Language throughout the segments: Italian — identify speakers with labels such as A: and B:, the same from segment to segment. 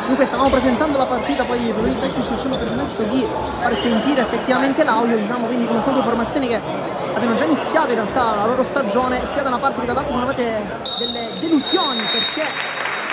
A: Comunque stavamo presentando la partita, poi i problemi tecnici ci hanno permesso di far sentire effettivamente l'audio, diciamo, quindi come sono due formazioni che avevano già iniziato in realtà la loro stagione, sia da una parte che dall'altra sono avute delle delusioni, perché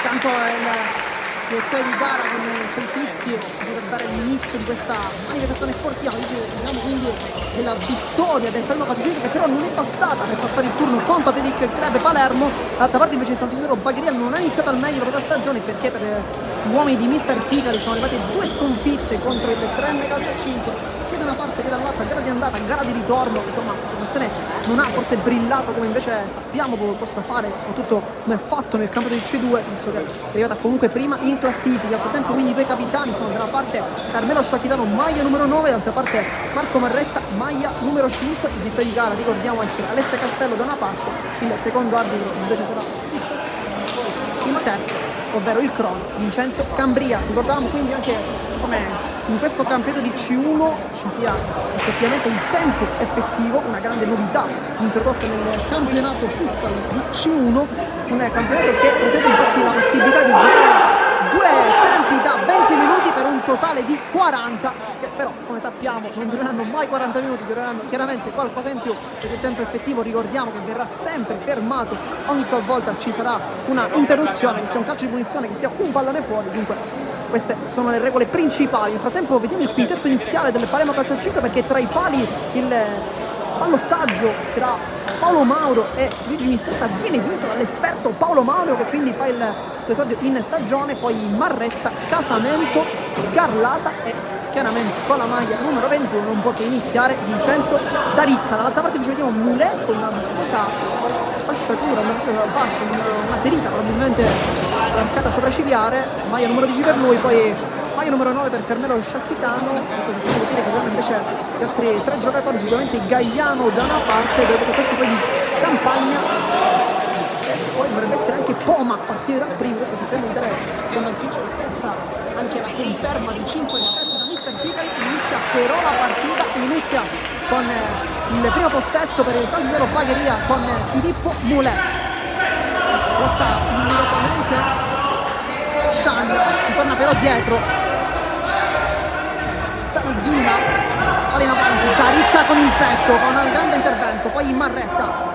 A: tanto il direttore di gara con i suoi fischi per dare l'inizio di questa manifestazione sportiva, diciamo quindi della vittoria del Palermo Calcio, che però non è bastata per passare il turno contro Athletic Club Palermo. Dall'altra parte invece il Sant'Isidro Bagheria non ha iniziato al meglio la propria stagione, perché per gli uomini di Mister Ticari sono arrivate due sconfitte contro il Trenne Calcio a 5, sia da una parte che dall'altra, gara di andata, gara di ritorno. Insomma, la formazione non ha forse brillato come invece sappiamo possa fare, soprattutto come ha fatto nel campo del C2, visto che è arrivata comunque prima in classifica. Al frattempo quindi i due capitani sono da una parte Carmelo Sciacchitano, maglia numero 9, dall'altra parte Marco Marretta, maglia numero 5. Il direttore di gara ricordiamo essere Alessia Castello da una parte, il secondo arbitro invece sarà il terzo, ovvero il crono Vincenzo Cambria. Ricordavamo quindi anche come in questo campionato di C1 ci sia effettivamente il tempo effettivo, una grande novità introdotta nel campionato futsal di C1, un campionato che presenta infatti la possibilità di giocare due tempi da 20 minuti per un totale di 40, che però come sappiamo non dureranno mai 40 minuti, dureranno chiaramente qualcosa in più, perché il tempo effettivo ricordiamo che verrà sempre fermato ogni qualvolta ci sarà una interruzione, che sia un calcio di punizione, che sia un pallone fuori. Dunque queste sono le regole principali. Nel frattempo vediamo il quintetto iniziale del Palermo Calcio 5, perché tra i pali il ballottaggio tra Paolo Mauro e Luigi Mistretta viene vinto dall'esperto Paolo Mauro, che quindi fa il suo esordio in stagione, poi Marretta, Casamento, Scarlata e chiaramente con la maglia numero 21 non può che iniziare Vincenzo Daricca. Dall'altra parte ci vediamo Mulet con una vistosa fasciatura, una ferita probabilmente arcata sopraccigliare, maglia numero 10 per lui, poi maglia numero 9 per Carmelo Sciacchitano. Questo ci fa dire che abbiamo invece gli altri tre giocatori, sicuramente Gaiano da una parte, dopo questi poi di Campagna, poi dovrebbe essere anche Poma a partire dal primo. Adesso cerchiamo di dare con anticipazione anche la conferma di 5 scelte da Mister Ticari. Inizia però la partita, inizia con il primo possesso per il Sant'Isidro Bagheria con Filippo Mulet. Lotta immediatamente Shan, si torna però dietro Sardina, palla in avanti, Daricca con il petto, con un grande intervento, poi Marretta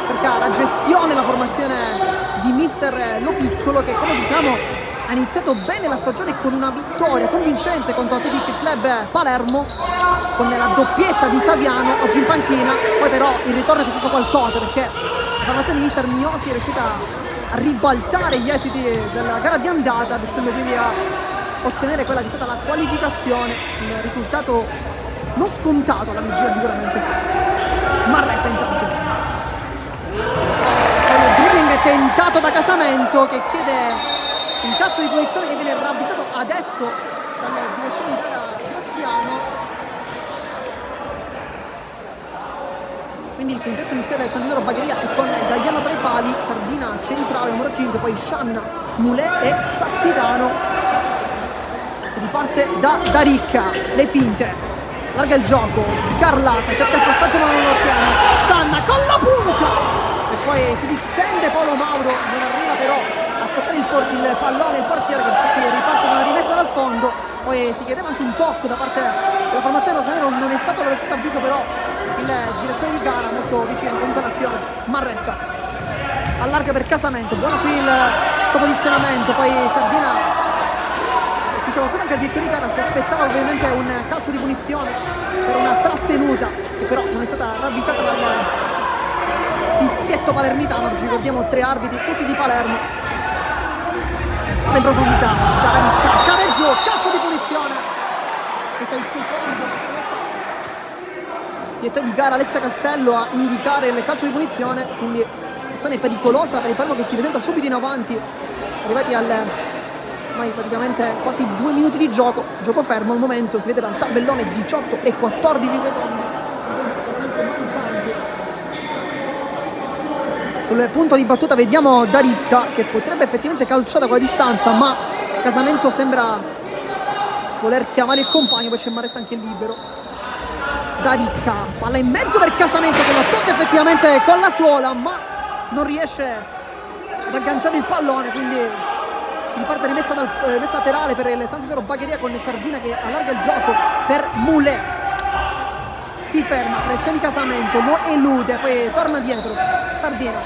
A: cerca la gestione, la formazione di Mister Lopiccolo, che come diciamo ha iniziato bene la stagione con una vittoria convincente contro Athletic Club Palermo, con la doppietta di Saviano oggi in panchina. Poi però il ritorno è successo qualcosa, perché la formazione di Mister Miosi è riuscita a ribaltare gli esiti della gara di andata, riuscendo quindi a ottenere quella che è stata la qualificazione, un risultato non scontato alla vigilia sicuramente. Marretta intanto con il dribbling tentato da Casamento, che chiede un calcio di punizione che viene ravvisato adesso dal direttore di gara Graziano. Quindi il quintetto iniziale del Sant'Isidro Bagheria è con Gaiano tra i pali, Sardina centrale numero 5, poi Shan, Mulet e Sciacchitano. Si riparte da Daricca, le finte, larga il gioco, Scarlata, cerca il passaggio ma non lo ottiene, Shan con la punta e poi si distende Paolo Mauro, non arriva però a toccare il pallone, il portiere, che infatti riparte con una rimessa dal fondo. Poi si chiedeva anche un tocco da parte della formazione rosanero, non è stato lo stesso avviso però il direttore di gara molto vicino, comunque l'azione. Marretta allarga per Casamento, buono qui il suo posizionamento, poi Sardina, diciamo qui anche il direttore di gara si aspettava ovviamente un calcio di punizione per una trattenuta che però non è stata ravvisata dal fischietto palermitano. Ci ricordiamo 3 arbitri tutti di Palermo. In profondità, careggio, calcio di punizione. Questo è il secondo. Direttore di gara Alessia Castello a indicare il calcio di punizione, quindi azione pericolosa per il Palermo che si presenta subito in avanti, arrivati al ormai praticamente quasi 2 minuti di gioco fermo al momento, si vede dal tabellone 18 e 14 secondi. Sul punto di battuta vediamo Daricca che potrebbe effettivamente calciare da quella distanza, ma Casamento sembra voler chiamare il compagno, poi c'è Marretta anche libero. Da Ricca, palla in mezzo per Casamento che la tocca effettivamente con la suola, ma non riesce ad agganciare il pallone, quindi si riparte rimessa laterale per il San Siro Bagheria con Sardina che allarga il gioco per Moulet. Si ferma, pressione di Casamento, lo elude, poi torna dietro. Sardina,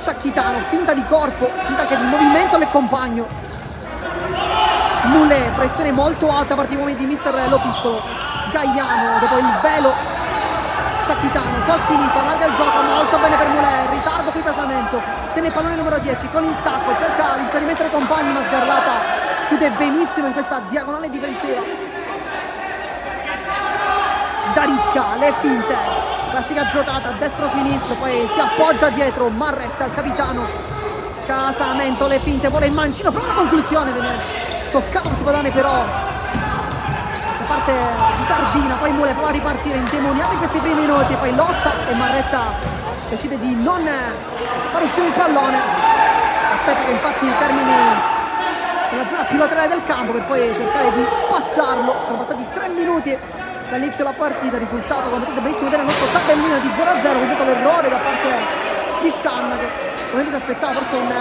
A: Sciacchitano, finta di corpo, finta che di movimento del compagno. Moulet, pressione molto alta, parte i uomini di mister Lo Piccolo. Gaiano, dopo il velo. Sciacchitano, col sinistro, allarga il gioco, molto bene per Moulet, ritardo qui Casamento, tiene il pallone numero 10 con il tacco, cerca l'inserimento dei compagni, ma Sgarlata chiude benissimo in questa diagonale difensiva. Da Ricca, le finte, classica giocata destro-sinistro, poi si appoggia dietro, Marretta, il capitano. Casamento, le finte, vuole il mancino, però la conclusione viene toccato si può dare però da parte di Sardina, poi Moulet prova a ripartire indemoniato in questi primi minuti, poi lotta e Marretta decide di non far uscire il pallone, aspetta che infatti termini nella zona più laterale del campo per poi cercare di spazzarlo. Sono passati 3 minuti dall'inizio della partita, risultato come potete benissimo vedere nel nostro tabellino di 0-0, vedete l'errore da parte di Shanna che ovviamente si aspettava forse un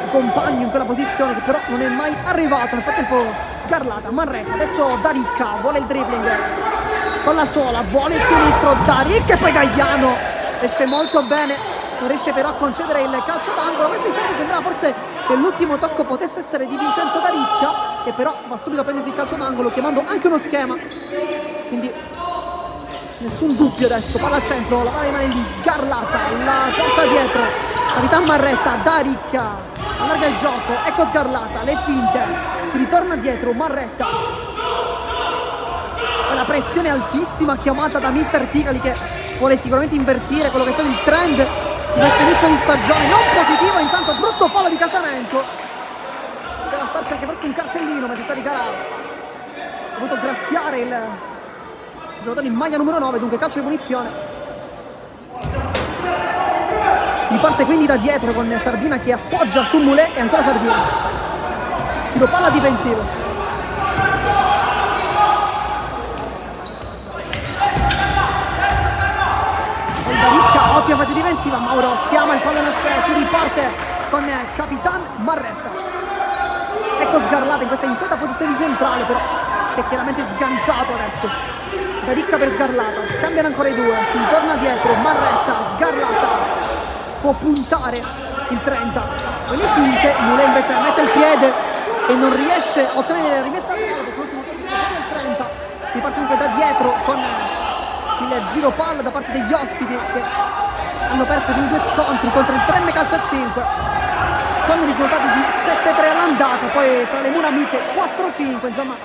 A: compagno in quella posizione che però non è mai arrivato. Nel frattempo Sgarlata, Marretta, adesso Da Ricca, vuole il dribbling con la suola, vuole il sinistro Da Ricca e poi Gaiano esce molto bene, non riesce però a concedere il calcio d'angolo. Questo in senso sembrava forse che l'ultimo tocco potesse essere di Vincenzo Da Ricca, che però va subito a prendersi il calcio d'angolo chiamando anche uno schema, quindi nessun dubbio adesso. Palla al centro, la palla rimane lì, Sgarlata, la porta dietro, Capitan Marretta, Da Ricca allarga il gioco, ecco Sgarlata, le finte, si ritorna dietro, Marretta, la pressione altissima chiamata da mister Tigali che vuole sicuramente invertire quello che è stato il trend di questo inizio di stagione non positivo. Intanto brutto fallo di Casamento, poteva starci anche forse un cartellino, ma tutta di gara ha voluto graziare il giocatore in maglia numero 9, dunque calcio di punizione. Si parte quindi da dietro con Sardina che appoggia su Moulet e ancora Sardina. Tiro palla difensivo. Poi Da Ricca, ottima fase difensiva, Mauro chiama il pallone a sé, si riparte con Capitan Marretta. Ecco Sgarlata in questa insolita posizione centrale, però si è chiaramente sganciato adesso. Da Ricca per Sgarlata, scambiano ancora i due, si ritorna dietro, Marretta, Sgarlata. Può puntare il 30, poi le finte, Moulet invece mette il piede e non riesce a ottenere la rimessa a terra perché l'ultimo tocco del 30. Si parte dunque da dietro con il giro palla da parte degli ospiti che hanno perso i primi 2 scontri contro il Trenne calcio a 5 con i risultati di 7-3 all'andata, poi tra le mura amiche 4-5, insomma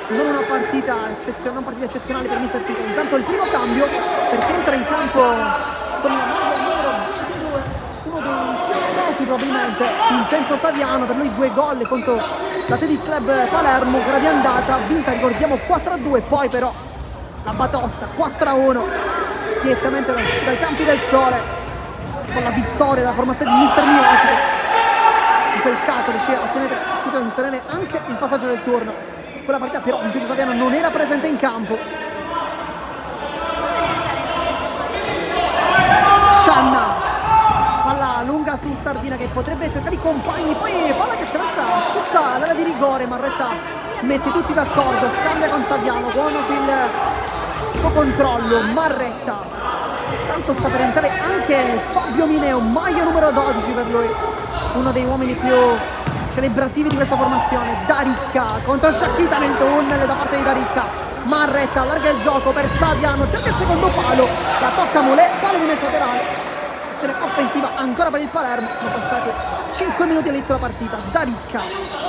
A: non una partita eccezionale per mister Tigali. Intanto il primo cambio perché entra in campo con una maglia numero 22, uno dei più famosi probabilmente, Vincenzo Saviano, per lui 2 gol contro l'Athletic Club Palermo, gara di andata vinta ricordiamo 4-2, poi però la batosta 4-1 direttamente dai Campi del Sole con la vittoria della formazione di mister Miosi, in quel caso riuscì a ottenere anche il passaggio del turno. Quella partita però Vincenzo Saviano non era presente in campo. Shanna, palla lunga su Sardina che potrebbe cercare i compagni, poi palla che attraversa tutta l'area di rigore, Marretta mette tutti d'accordo, scambia con Saviano, buono qui il suo controllo, Marretta, tanto sta per entrare anche Fabio Mineo, maglia numero 12 per lui, uno dei uomini più celebrativi di questa formazione. Da Ricca contro Sciacchita nel tunnel da parte di Da Ricca, Marretta allarga il gioco per Saviano, cerca il secondo palo, la tocca Moulet, palo di messa laterale, azione offensiva ancora per il Palermo. Sono passati 5 minuti all'inizio della partita. Da Ricca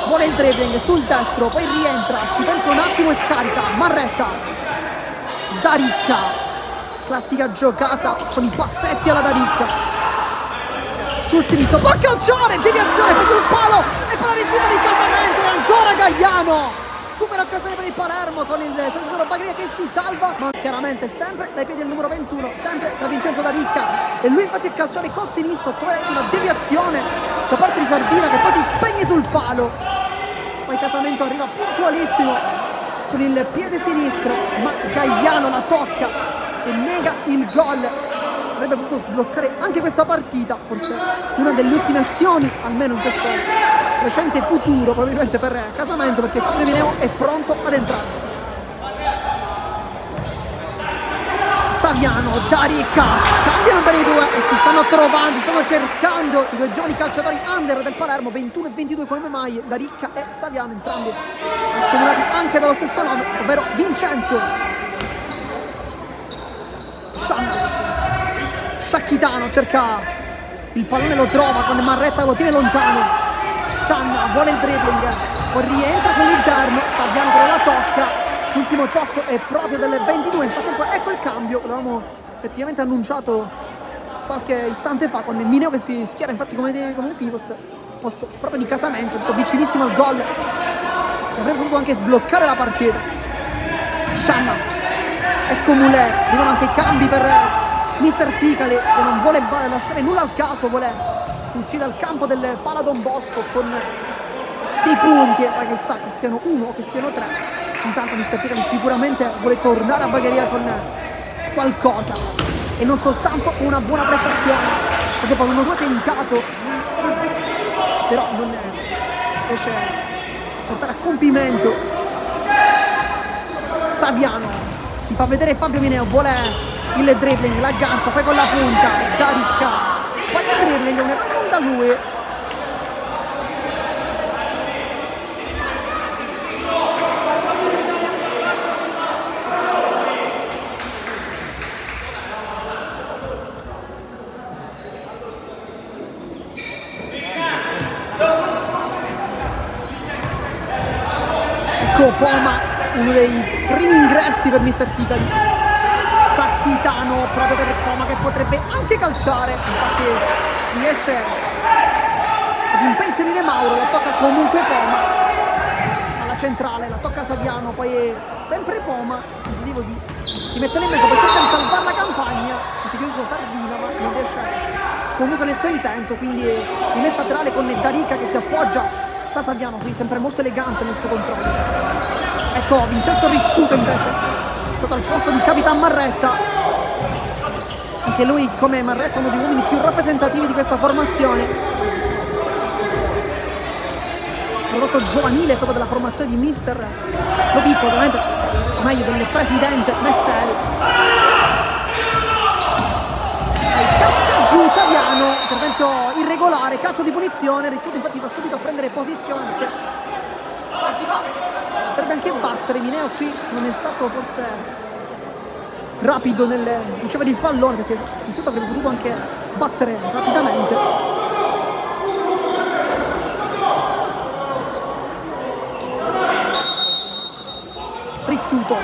A: vuole il dribbling sul destro, poi rientra, ci pensa un attimo e scarica, Marretta. Da Ricca, classica giocata con i passetti alla Da Ricca, sul sinistro, può calciare, deviazione sul palo e poi la rifiuta di Casamento e ancora Gaiano, super occasione per il Palermo con il San Siro Bagheria che si salva, ma chiaramente sempre dai piedi del numero 21, sempre da Vincenzo Da Ricca, e lui infatti a calciare col sinistro, trova una deviazione da parte di Sardina che poi si spegne sul palo. poi Casamento arriva puntualissimo con il piede sinistro, ma Gagliano la tocca e nega il gol. Avrebbe potuto sbloccare anche questa partita, forse una delle ultime azioni, almeno in questo recente futuro, probabilmente per Casamento, perché Fabio Mineo è pronto ad entrare. Saviano, Darica, cambiano per i due e si stanno trovando, stanno cercando i due giovani calciatori under del Palermo, 21 e 22 come mai, Darica e Saviano, entrambi accomunati anche dallo stesso nome, ovvero Vincenzo. Sciacchitano cerca il pallone, lo trova con Marretta, lo tiene lontano. Scianna vuole il dribbling, poi rientra sull'interno, Saviano però la tocca. L'ultimo tocco è proprio delle 22, infatti ecco il cambio, l'avevamo effettivamente annunciato qualche istante fa con Mineo che si schiera infatti come pivot, posto proprio di Casamento, vicinissimo al gol, avrebbe potuto anche sbloccare la partita. Scianna, ecco Mulè, arrivano anche i cambi per Mister Ticali che non vuole lasciare nulla al caso, vuole uscire dal campo del Pala Don Bosco con dei punti, che sa che siano uno o che siano tre. Intanto Mister Ticali sicuramente vuole tornare a Bagheria con qualcosa e non soltanto una buona prestazione, perché dopo un 1-2 tentato però non riesce a portare a compimento. Saviano si fa vedere Fabio Mineo, vuole il dribbling, l'aggancia, poi con la punta Darica sbaglia il dribbling, non è punta lui. Poma, uno dei primi ingressi per Mister Ticali. Sciacchitano proprio per Poma che potrebbe anche calciare, infatti riesce ad impensierire Mauro, la tocca comunque Poma alla centrale, la tocca Saviano, poi è sempre Poma, dico di mettere in mezzo, poi cerca di salvare la campagna, anziché il suo Sardina, ma non riesce comunque nel suo intento, quindi rimessa laterale con Darica che si appoggia da Saviano, qui sempre molto elegante nel suo controllo. Ecco Vincenzo Rizzuto invece, stato al posto di Capitan Marretta, anche lui come Marretta uno degli uomini più rappresentativi di questa formazione, prodotto giovanile proprio della formazione di Mister Lobico, ovviamente, o meglio del presidente Messeri. Casca giù Saviano, intervento irregolare, calcio di punizione, Rizzuto infatti va subito a prendere posizione perché potrebbe anche battere. Mineo qui non è stato forse rapido nel ricevere il pallone, perché Rizzuto avrebbe potuto anche battere rapidamente. Rizzuto,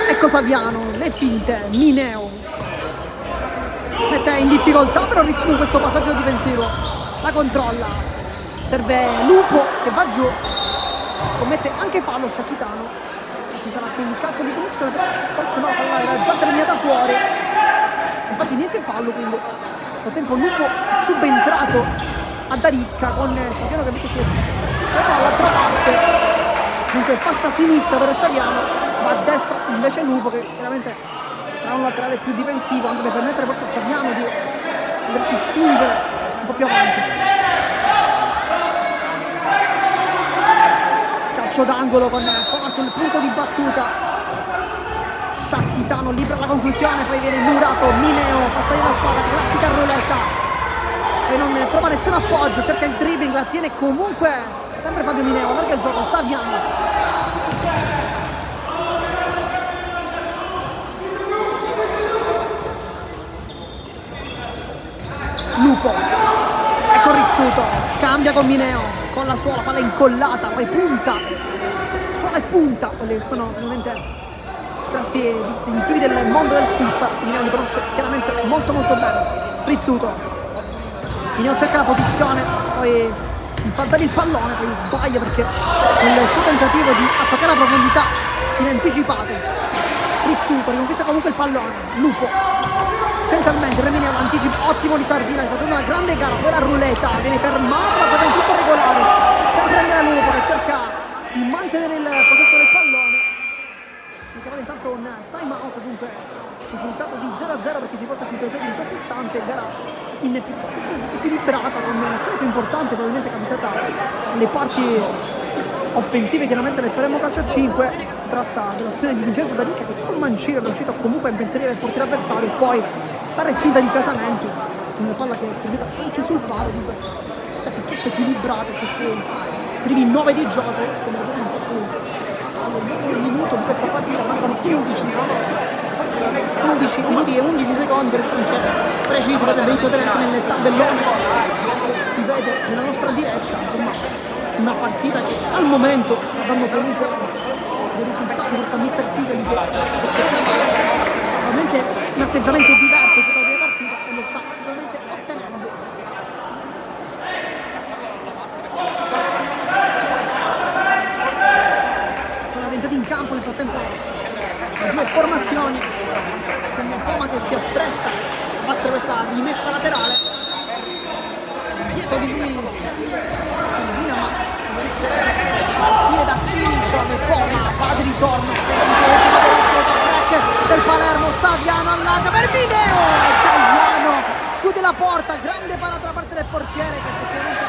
A: ecco Saviano, le finte, Mineo mette in difficoltà però Rizzuto in questo passaggio difensivo, la controlla, serve Lupo che va giù, commette anche fallo Sciacchitano, ci sarà quindi calcio di punizione, però forse no, la palla era già terminata fuori, infatti niente fallo, quindi nel frattempo Lupo è subentrato a Darica con Saviano che invece si è dall'altra parte, dunque fascia sinistra per Saviano, va a destra invece Lupo che veramente sarà un laterale più difensivo, anche per permettere forse a Saviano di potersi spingere un po' più avanti. Calcio d'angolo con Poma sul punto di battuta, Sciacchitano libera la conclusione, poi viene murato, Mineo fa salire la squadra, classica rouletta e non trova nessun appoggio, cerca il dribbling, la tiene comunque sempre Fabio Mineo, allarga il gioco, Saviano. Lupo, ecco Rizzuto, scambia con Mineo, con la sua palla incollata, poi punta, suola e punta, quelli sono ovviamente tratti distintivi del mondo del futsal, Mineo li conosce chiaramente molto molto bene. Rizzuto, Mineo cerca la posizione, poi si infanta il pallone, poi sbaglia perché il suo tentativo di attaccare la profondità viene anticipato. Rizzuto riconquista comunque il pallone, Lupo centralmente, Mineo anticipo ottimo di Sardina, è stata una grande gara, poi la ruleta viene fermata, ma sarà in tutto regolare, sempre Andrea Lupo che di mantenere il possesso del pallone. Ricavato intanto un time out, dunque risultato di 0-0 perché si fosse sintonizzato in questo istante, gara equilibrata con un'azione più importante probabilmente capitata alle parti offensive chiaramente del Palermo Calcio a 5. Si tratta dell'azione di Vincenzo D'Arica che con Mancino è riuscito comunque a impensierire il portiere avversario e poi la respinta di Casamento, una palla che è finita anche sul palo, dunque è piuttosto equilibrata questi primi 9 di gioco, come vedete un minuto di questa partita, mancano 15, forse 11 minuti e 11 secondi per essere preciso, potete vedere anche nelle tabellone, si vede nella nostra diretta, insomma una partita che al momento sta dando comunque dei risultati forse a Mister Pigoli che aspettava ovviamente un atteggiamento diverso in tutta la partita e lo sta sicuramente ottenendo. In campo nel frattempo due formazioni con Poma che si appresta a battere questa rimessa laterale dietro di lui Silvina, ma partire da Ciccione. Poma va di ritorno del Palermo, Saviano allarga per Mineo, Italiano chiude la porta, grande parata da parte del portiere che effettivamente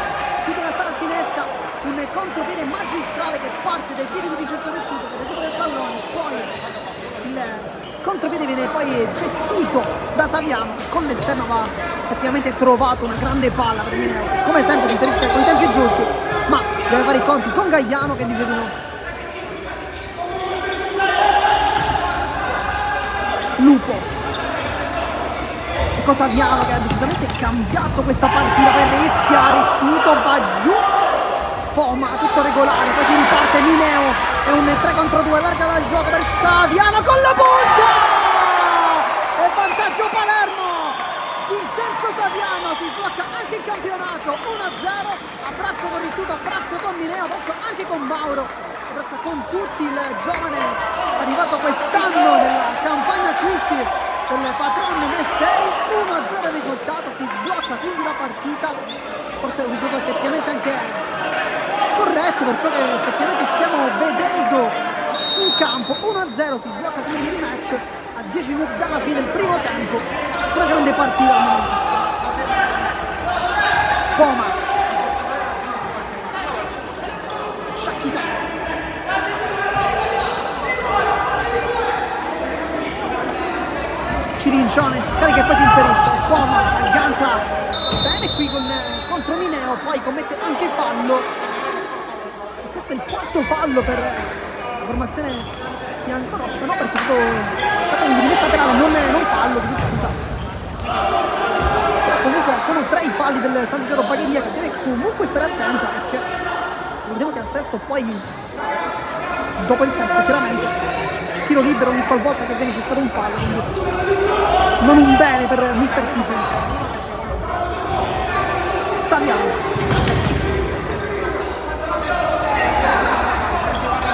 A: chiude la saracinesca su un contropiede magistrale che parte dai piedi di Vincenzo Rizzuto che recupera il pallone, poi il contropiede viene poi gestito da Saviano, con l'esterno va effettivamente trovato una grande palla per Mineo, come sempre si inserisce con i tempi giusti, ma deve fare i conti con Gagliano che dice di no. Lupo, ecco Saviano che ha decisamente cambiato questa partita, per rischia, Rizzuto va giù, Poma tutto regolare, poi si riparte Mineo e un 3 contro 2, allarga il gioco per Saviano con la punta e vantaggio Palermo. Vincenzo Saviano si sblocca anche in campionato, 1-0, abbraccio con Rizzuto, abbraccio con Mineo, abbraccio anche con Mauro, abbraccio con tutti, il giovane arrivato quest'anno nella campagna acquisti del Patron Messeri. 1-0 il risultato, si sblocca quindi la partita, forse è un risultato effettivamente anche corretto per ciò che effettivamente stiamo vedendo in campo. 1-0 si sblocca quindi il match a 10 minuti dalla fine del primo tempo, una grande partita al momento. Poma, Sciacchita, Cirincione scarica e poi si inserisce, Poma aggancia bene qui contro Mineo, poi commette anche fallo. Questo è il quarto fallo per la formazione biancorossa, no? Perché è stato un rimessa laterale, non fallo, così scusate. Comunque sono 3 i falli del San Siro Bagheria che deve comunque stare attento, perché vediamo che al sesto poi, dopo il sesto chiaramente, tiro libero ogni qualvolta che viene fiscato un fallo, quindi non un bene per Mister Pippen. Saviano,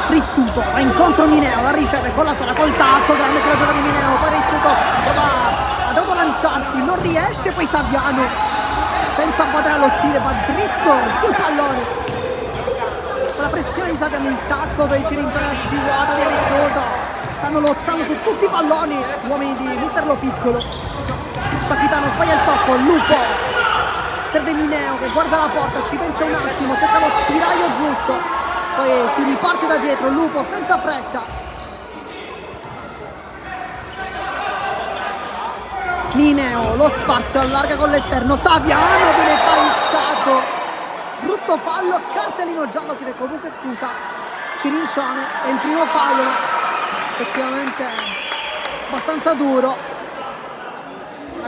A: Rizzuto va incontro Mineo, la riceve con la sola, col tacco, grande coraggio di Mineo, poi Rizzuto prova ad autolanciarsi, non riesce, poi Saviano senza battere allo stile va dritto sul pallone, con la pressione di Saviano, il tacco per i Cirincione, la scivolata di Rizzuto, stanno lottando su tutti i palloni gli uomini di Mister Lo Piccolo. Sciacchitano sbaglia il tocco, Lupo perde Mineo che guarda la porta, ci pensa un attimo, cerca lo spiraglio giusto, poi si riparte da dietro, Lupo senza fretta, Mineo lo spazio, allarga con l'esterno, Saviano viene calciato, brutto fallo, cartellino giallo, chiede comunque scusa Cirincione, è il primo fallo, effettivamente abbastanza duro,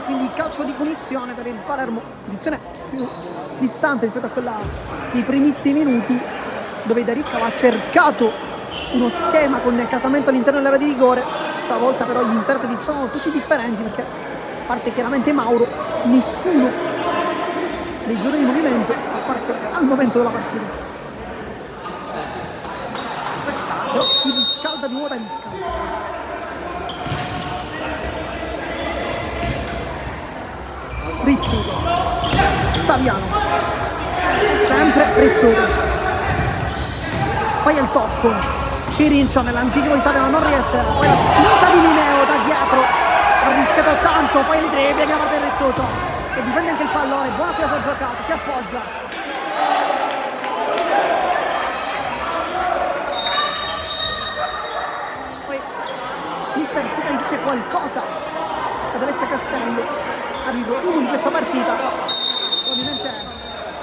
A: quindi calcio di punizione per il Palermo, posizione più distante rispetto a quella dei primissimi minuti, dove D'Arica ha cercato uno schema con Casamento all'interno dell'area di rigore. Stavolta però gli interpreti sono tutti differenti, perché a parte chiaramente Mauro, nessuno dei giocatori di movimento fa parte al momento della partita. Però si riscalda di nuovo D'Arica. Rizzuto, Saviano, sempre Rizzuto, Sbaglia il tocco. Cirincione nell'antico Isabella non riesce. Poi la spinta di Mineo da dietro. Ha rischiato tanto. Poi il dribbling da parte del Rizzuto, che difende anche il pallone. Buona presa giocata. Si appoggia. Poi mister Tuca dice qualcosa ad Alessia Castello. Arrivo uno di questa partita. Ovviamente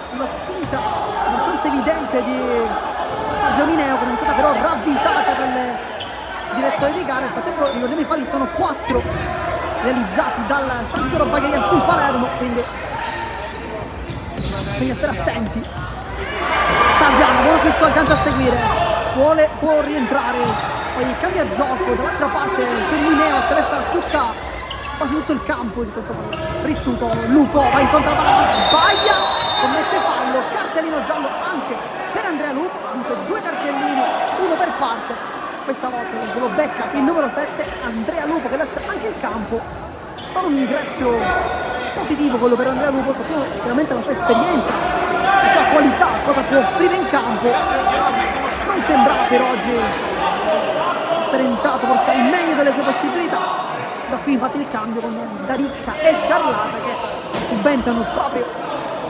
A: sulla spinta abbastanza evidente di Fabio Mineo, che non è stata però ravvisata dal direttore di gara. Nel frattempo ricordiamo i falli sono 4 realizzati dal San Siro Bagheria sul Palermo, quindi bisogna stare attenti. Saviano, buono qui il suo aggancio a seguire, può rientrare, poi cambia gioco dall'altra parte sul Mineo, attraversa quasi tutto il campo di questo pallone. Rizzuto, Lupo va incontro alla palla, sbaglia, commette fallo, cartellino giallo anche per Andrea Lupo, dunque 2 cartellini, uno per parte. Questa volta se lo becca il numero 7 Andrea Lupo, che lascia anche il campo. Fa un ingresso positivo quello per Andrea Lupo, sappiamo veramente la sua esperienza, la sua qualità, cosa può offrire in campo. Non sembrava per oggi essere entrato forse al meglio delle sue possibilità. Da qui infatti il cambio con Daricca e Scarlata che subentrano proprio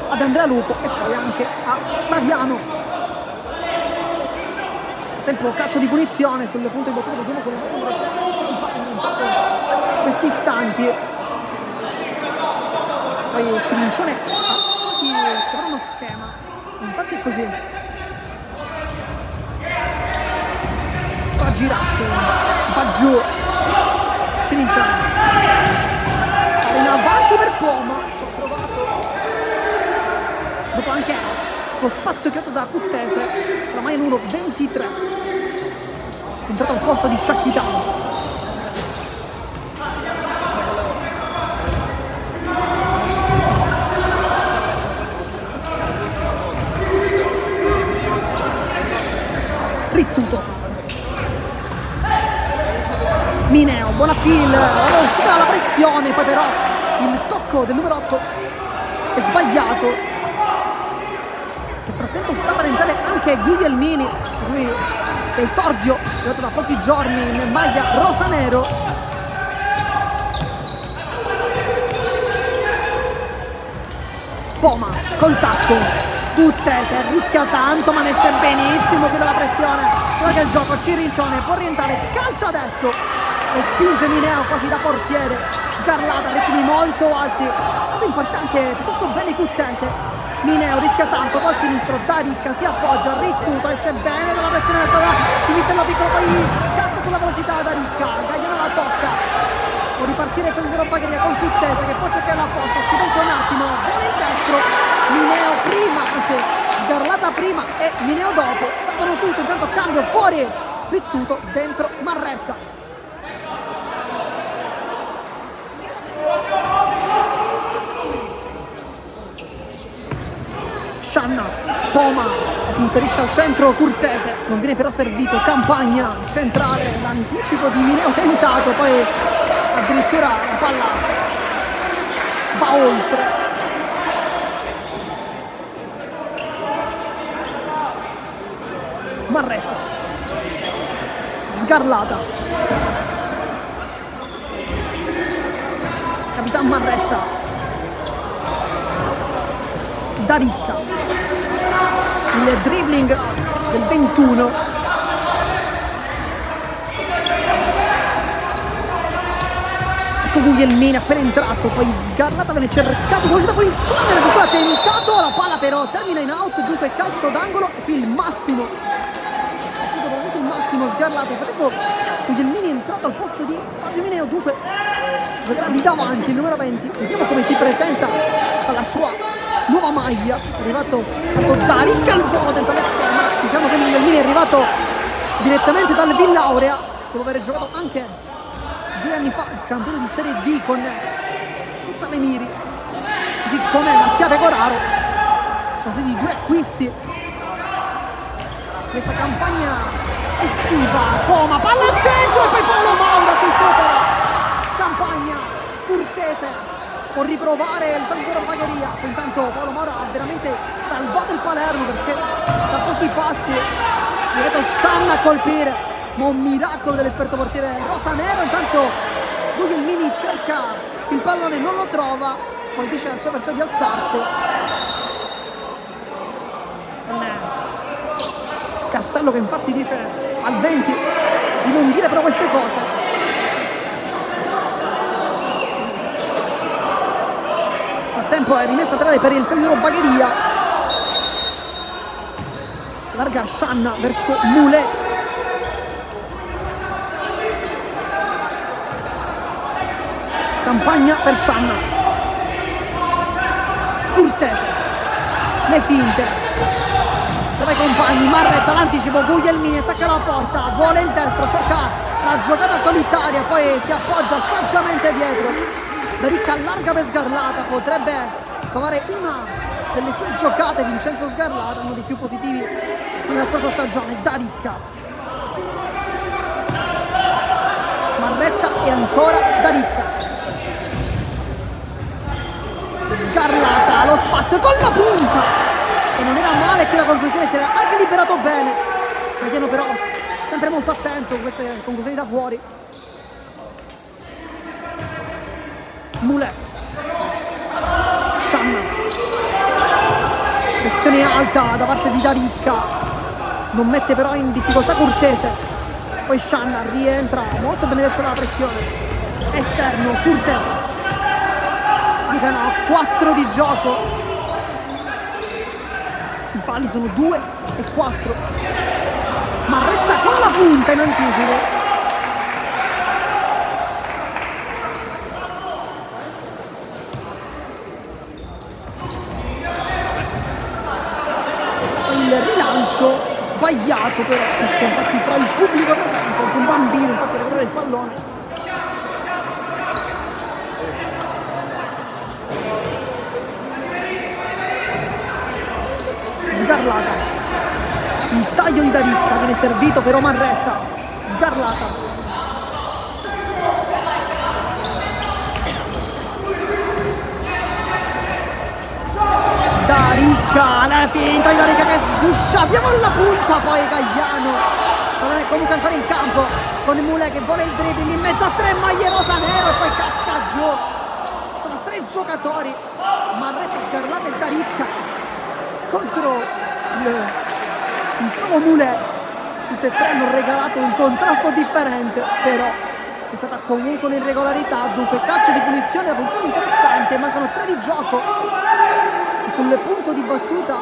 A: ad Andrea Lupo e poi anche a Saviano. Tempo calcio di punizione sul punto di battuta, vediamo come questi istanti. Poi Cirincione quasi però uno schema, infatti è così. Fa girarsi, va giù Cirincione, in avanti per Poma, ci ho provato dopo anche lo spazio creato da Cuttese, oramai in 1-23, entrato al posto di Sciacchitano. Rizzuto, Mineo, buona appeal, è uscita dalla pressione, poi però il tocco del numero 8 è sbagliato. Nel frattempo stava a entrare anche Guglielmini, lui è esordio, è arrivato da pochi giorni in maglia rosanero. Poma col tacco, Cuttese rischia tanto ma ne esce benissimo qui dalla pressione. Guarda il gioco, Cirincione può rientrare, calcio adesso e spinge Mineo quasi da portiere. Scarlata, ritmi molto alti, in parte anche piuttosto bene Cuttese. Mineo rischia tanto col sinistro, Daricca si appoggia, Rizzuto esce bene dalla pressione di Mistello Piccolo, poi scappa sulla velocità Daricca, Gagliano la tocca, può ripartire il San Siro Bagheria con Cuttese che può cercare la porta, ci pensa un attimo, buono il destro, Mineo prima, anzi Scarlata prima e Mineo dopo, salvano tutto, intanto cambio fuori Rizzuto, dentro Marretta. Scianna, Poma, si inserisce al centro Curtese, non viene però servito, Campagna, centrale, l'anticipo di Mineo tentato, poi addirittura la palla va oltre. Marretta, Sgarlata, Capitan Marretta, Daricca, il dribbling del 21, ecco Guglielmini appena entrato, poi Sgarlata viene cercato, velocità fuori il tunnel, addirittura tentato, la palla però termina in out, dunque calcio d'angolo e qui il massimo, veramente il massimo Sgarlata. Nel frattempo Guglielmini è entrato al posto di Fabio Mineo, dunque vedrà lì davanti il numero 20, vediamo come si presenta alla sua nuova maglia. È arrivato Daricca al volo dentro lo schema, diciamo che Guglielmini è arrivato direttamente dal Villaurea, dopo aver giocato anche 2 anni fa il campione di Serie D con Futsal Emiri, così come Mattia Pecoraro. Sono stati 2 acquisti questa campagna estiva. Poma, palla al centro e poi Paolo Maura si supera. Campagna, Curtese può riprovare il San Siro Bagheria. Intanto Paolo Maura ha veramente salvato il Palermo, perché da pochi passi Vedo Shan a colpire, ma un miracolo dell'esperto portiere rosanero. Intanto Guglielmini cerca il pallone, non lo trova, poi dice al suo avversario di alzarsi. Castello che infatti dice al 20 di non dire però queste cose. Nel frattempo è rimessa a trave per il San Bagheria. Larga Shan verso Mule. Campagna per Shan. Cortese. Le finte. Tra i compagni, Marretta l'anticipo, Guglielmini attacca la porta, vuole il destro, cerca la giocata solitaria, poi si appoggia saggiamente dietro. Daricca allarga per Sgarlata, potrebbe trovare una delle sue giocate Vincenzo Sgarlata, uno dei più positivi nella scorsa stagione. Daricca, Marretta e ancora Daricca. Sgarlata, lo spazio con la punta! E non era male qui la conclusione, si era anche liberato bene. Mediano però sempre molto attento, queste conclusioni da fuori. Mule. Shan. Pressione alta da parte di Daricca. Non mette però in difficoltà Cortese. Poi Shan rientra molto bene dalla pressione. Esterno, Cortese. Giocano a 4 di gioco. I falli sono 2 e 4. Marretta con la punta in anticipo. Il rilancio sbagliato però, infatti tra il pubblico presente, anche un bambino infatti a recuperare il pallone. Sgarlata, il taglio di Daricca viene servito però Marretta. Sgarlata, Daricca, la finta di Daricca che sguscia via con la punta, poi Gagliano non è comunque ancora in campo con Mule che vuole il dribbling in mezzo a 3 maglie rosanero e poi casca giù. Sono 3 giocatori, Marretta, Sgarlata e Daricca contro il solo Mule. Tutte e 3 hanno regalato un contrasto differente, però è stata comunque un'irregolarità. Dunque calcio di punizione, la posizione interessante, mancano 3 di gioco. E sul punto di battuta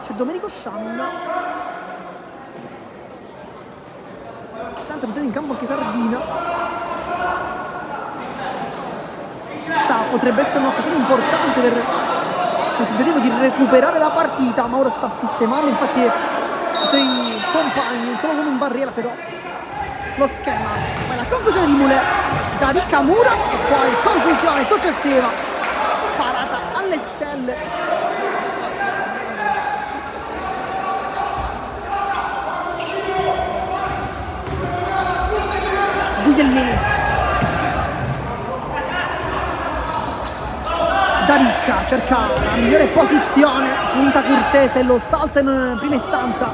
A: c'è Domenico Shan. Tanto mettete in campo anche Sardina. Potrebbe essere un'occasione importante per il tentativo di recuperare la partita. Mauro sta sistemando infatti i suoi compagni, non solo con un barriera però lo schema. Poi la conclusione di Mule, Daricca Mura e poi conclusione successiva sparata alle stelle. Guglielmini, Daricca cerca la migliore posizione, punta Cortese, lo salta in prima istanza,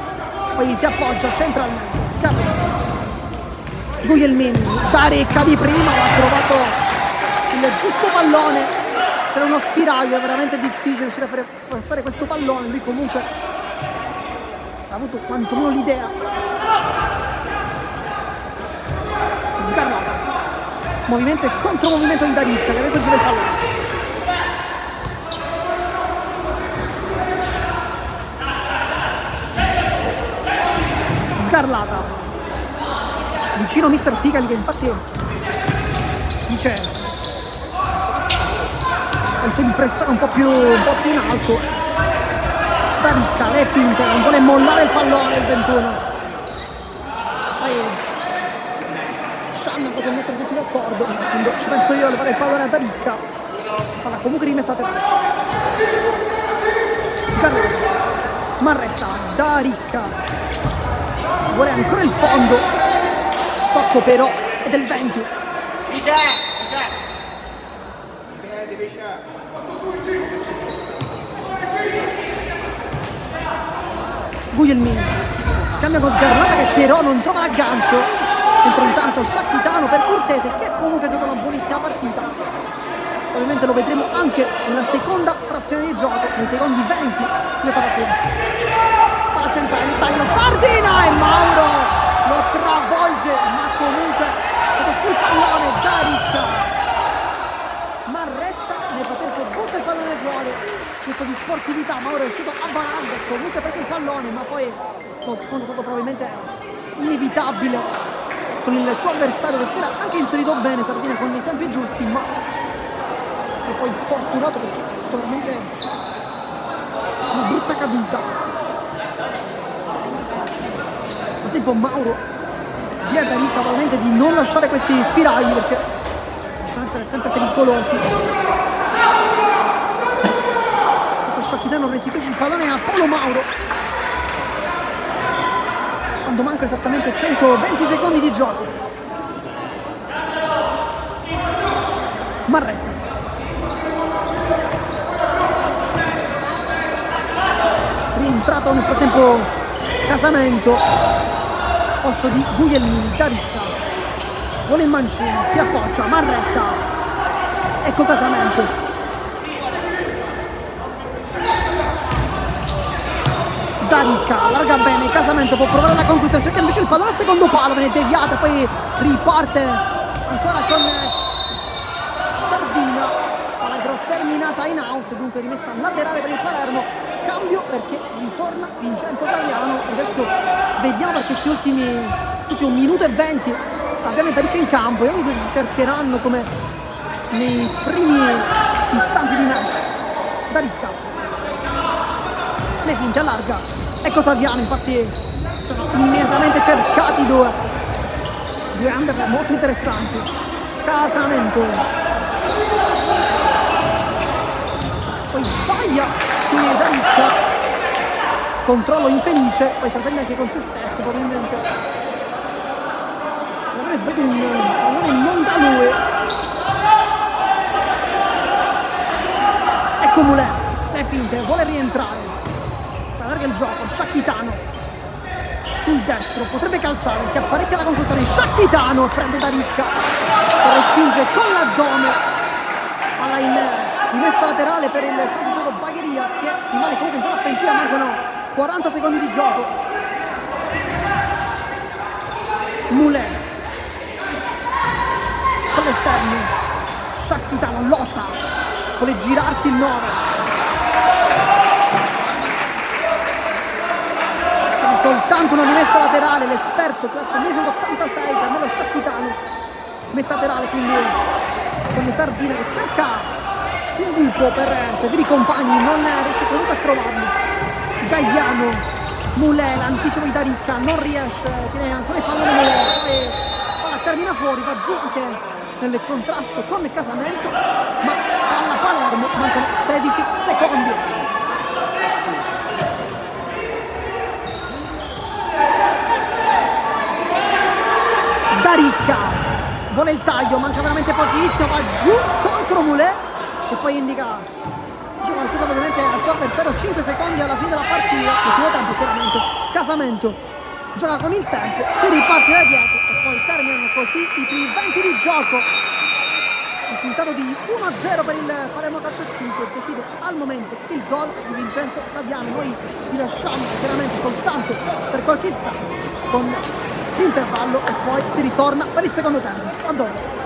A: poi si appoggia centralmente, scappa. Guglielmini, Daricca di prima, ha trovato il giusto pallone, c'era uno spiraglio, è veramente difficile riuscire a fare passare questo pallone, lui comunque ha avuto quantomeno l'idea. Sgarlata, movimento e contromovimento di Daricca che adesso gira il pallone. Sgarlata, vicino Mister Ticali che infatti dice penso di pressare un po' più in alto. Daricca, le finte, non vuole mollare il pallone il 21. Poi Shan potrebbe mettere tutti d'accordo, quindi ci penso io a levare il pallone a Daricca, palla comunque rimessa a terra. Sgarlata, Marretta, Daricca vuole ancora il fondo, tocco però è del 20. Guglielmini, scambia con Sgarlata che però non trova l'aggancio. Entra intanto Sciacchitano per Cortese che comunque gioca una buonissima partita. Ovviamente lo vedremo anche nella seconda frazione di gioco, nei secondi 20 di questa partita. Palla centrale, il taglio Sardina e Mauro lo travolge, ma comunque sul pallone da Ricca. Marretta nel frattempo butta il pallone fuori. Questo di sportività, Mauro è riuscito a varare, comunque ha preso il pallone, ma poi lo scontro è stato probabilmente inevitabile con il suo avversario che si era anche inserito bene, Sardina con i tempi giusti, ma è poi fortunato perché è veramente una brutta caduta. Nel tempo Mauro via da Ricca probabilmente di non lasciare questi spiragli perché possono essere sempre pericolosi. Sciacchitano restituisce il pallone a Paolo Mauro quando manca esattamente 120 secondi di gioco. Marretta rientrato nel frattempo Casamento posto di Guglielmini, da Ricca vuole il Mancini, si appoggia Marretta, ecco Casamento. Da Ricca, allarga bene, Casamento può provare la conclusione, cerca invece il pallone al secondo palo, viene deviata, poi riparte ancora con Sardina, palla terminata in out, dunque rimessa laterale per il Palermo, cambio perché ritorna Vincenzo Saviano. Adesso vediamo per questi ultimi 1 minuto e 20 Saviano e Da Ricca in campo e ogni due cercheranno come nei primi istanti di match. Da Ricca le finte allarga, ecco Saviano, infatti sono immediatamente cercati due under molto interessanti. Casamento poi sbaglia qui Da Ricca, controllo infelice, poi si arrende anche con se stesso probabilmente, sbaglia un pallone non da lui. Ecco Mulè, le finte, vuole rientrare, allarga il gioco, Sciacchitano sul destro, potrebbe calciare, si apparecchia la conclusione, Sciacchitano prende Da Ricca e lo spinge con l'addome, palla in rimessa laterale per il San Siro Bagheria che rimane comunque in zona offensiva, mancano 40 secondi di gioco. Mulè con l'esterno, Sciacchitano lotta, vuole girarsi il 9. Soltanto una rimessa laterale, l'esperto classe 1986 per me lo Sciacchitano, messa laterale quindi con le Sardine che cerca un buco per seguire i compagni, non riesce comunque a trovarli. Gaiano, Mulè, l'anticipo di Da Ricca, non riesce, tiene ancora il pallone Mulè, poi palla termina fuori, va giù anche nel contrasto con il Casamento, ma alla Palermo mancano 16 secondi. Da Ricca vuole il taglio, manca veramente pochissimo, va giù contro Mulè e poi indica qualcosa probabilmente al suo avversario. 5 secondi alla fine della partita, il primo tempo chiaramente. Casamento gioca con il tempo, si riparte da dietro e poi terminano così i primi 20 di gioco. Risultato di 1-0 per il Palermo Calcio 5, decide al momento il gol di Vincenzo Saviano. Noi vi lasciamo chiaramente soltanto per qualche istante con l'intervallo e poi si ritorna per il secondo tempo. A dopo.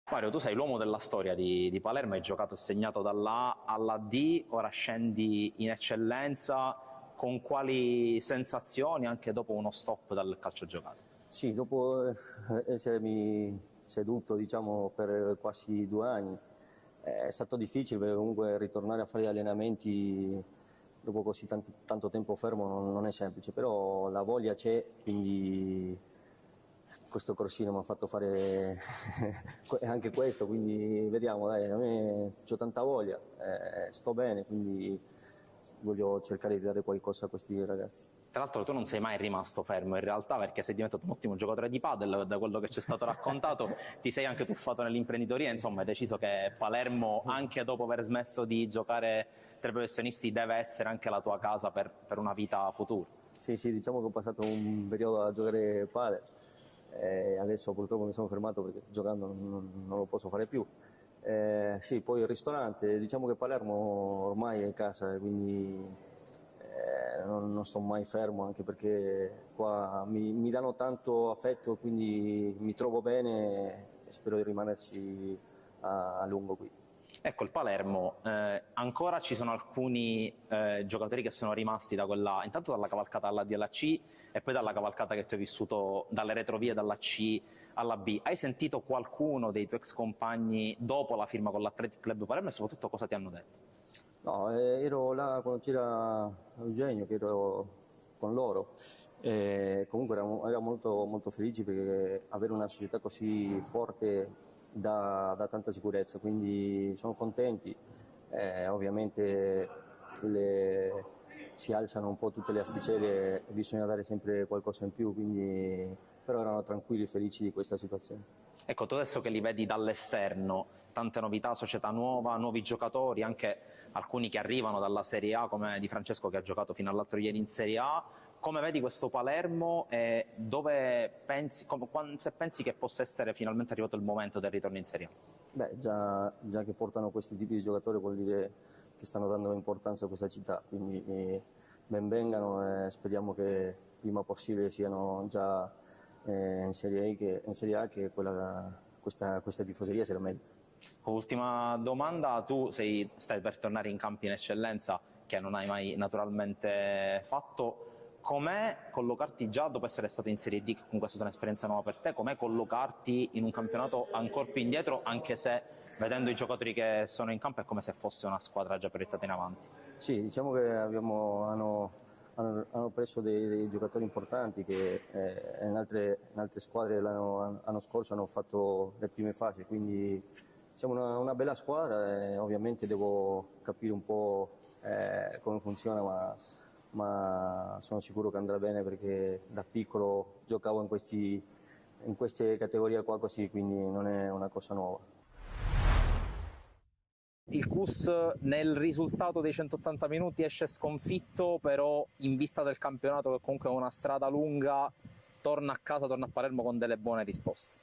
B: Mario, tu sei l'uomo della storia di Palermo, hai giocato e segnato dalla A alla D, ora scendi in eccellenza. Con quali sensazioni anche dopo uno stop dal calcio giocato?
C: Sì, dopo essermi seduto diciamo, per quasi 2 anni è stato difficile perché comunque ritornare a fare gli allenamenti dopo così tanto tempo fermo non è semplice, però la voglia c'è, quindi questo corsino mi ha fatto fare anche questo, quindi vediamo, dai, a me ho tanta voglia, sto bene, quindi voglio cercare di dare qualcosa a questi ragazzi.
B: Tra l'altro tu non sei mai rimasto fermo in realtà, perché sei diventato un ottimo giocatore di padel, da quello che ci è stato raccontato, ti sei anche tuffato nell'imprenditoria, insomma hai deciso che Palermo, anche dopo aver smesso di giocare tra i professionisti, deve essere anche la tua casa per una vita futura.
C: Sì, diciamo che ho passato un periodo a giocare padel, adesso purtroppo mi sono fermato perché giocando non lo posso fare più. Sì, poi il ristorante, diciamo che Palermo ormai è casa, quindi non sto mai fermo, anche perché qua mi danno tanto affetto, quindi mi trovo bene e spero di rimanerci a lungo qui.
B: Ecco, il Palermo, ancora ci sono alcuni giocatori che sono rimasti intanto dalla cavalcata alla D alla C e poi dalla cavalcata che tu hai vissuto dalle retrovie dalla C alla B. Hai sentito qualcuno dei tuoi ex compagni dopo la firma con l'Athletic Club Palermo e soprattutto cosa ti hanno detto?
C: No, ero là quando c'era Eugenio, che ero con loro. Comunque ero molto, molto felici perché avere una società così forte dà tanta sicurezza, quindi sono contenti. Ovviamente si alzano un po' tutte le asticelle e bisogna dare sempre qualcosa in più, però erano tranquilli e felici di questa situazione.
B: Ecco, tu adesso che li vedi dall'esterno, tante novità, società nuova, nuovi giocatori, anche alcuni che arrivano dalla Serie A, come Di Francesco che ha giocato fino all'altro ieri in Serie A, come vedi questo Palermo e se pensi che possa essere finalmente arrivato il momento del ritorno in Serie A?
C: Beh, già che portano questi tipi di giocatori vuol dire che stanno dando importanza a questa città, quindi ben vengano e speriamo che prima possibile siano già in Serie A, che questa tifoseria se la merita.
B: Ultima domanda, tu stai per tornare in campo in eccellenza, che non hai mai naturalmente fatto. Com'è collocarti già dopo essere stato in Serie D, che comunque è stata un'esperienza nuova per te, com'è collocarti in un campionato ancora più indietro, anche se vedendo i giocatori che sono in campo è come se fosse una squadra già proiettata in avanti?
C: Sì, diciamo che hanno preso dei giocatori importanti che in altre squadre l'anno scorso hanno fatto le prime fasi, quindi siamo una bella squadra e ovviamente devo capire un po' come funziona, ma sono sicuro che andrà bene perché da piccolo giocavo in queste categorie qua così, quindi non è una cosa nuova.
B: Il CUS nel risultato dei 180 minuti esce sconfitto, però in vista del campionato, che comunque è una strada lunga, torna a casa, torna a Palermo con delle buone risposte.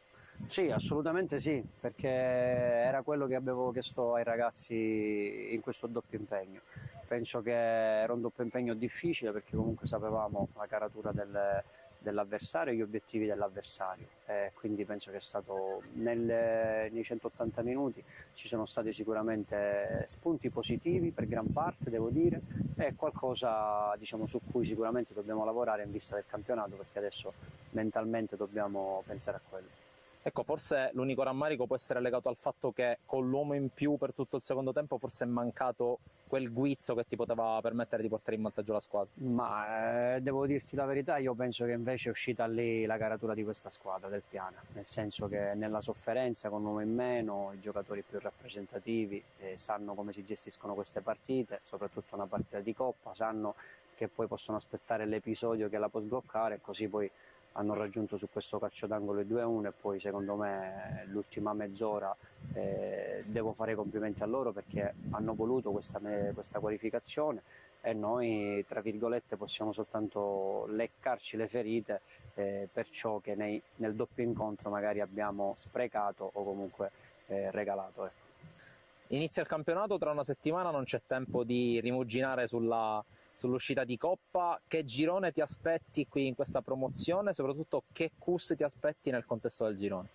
D: Sì, assolutamente sì, perché era quello che avevo chiesto ai ragazzi in questo doppio impegno. Penso che era un doppio impegno difficile perché comunque sapevamo la caratura dell'avversario e gli obiettivi dell'avversario, quindi penso che è stato nei 180 minuti ci sono stati sicuramente spunti positivi per gran parte, devo dire, e qualcosa diciamo su cui sicuramente dobbiamo lavorare in vista del campionato, perché adesso mentalmente dobbiamo pensare a quello.
B: Ecco, forse l'unico rammarico può essere legato al fatto che con l'uomo in più per tutto il secondo tempo forse è mancato quel guizzo che ti poteva permettere di portare in vantaggio la squadra.
D: Ma devo dirti la verità, io penso che invece è uscita lì la caratura di questa squadra del Piana, nel senso che nella sofferenza con uno in meno i giocatori più rappresentativi sanno come si gestiscono queste partite, soprattutto una partita di Coppa, sanno che poi possono aspettare l'episodio che la può sbloccare e così poi hanno raggiunto su questo calcio d'angolo il 2-1 e poi secondo me l'ultima mezz'ora devo fare i complimenti a loro perché hanno voluto questa qualificazione e noi tra virgolette possiamo soltanto leccarci le ferite per ciò che nel doppio incontro magari abbiamo sprecato o comunque regalato. Ecco.
B: Inizia il campionato, tra una settimana non c'è tempo di rimuginare sull'uscita di Coppa. Che girone ti aspetti qui in questa promozione? Soprattutto che CUS ti aspetti nel contesto del girone?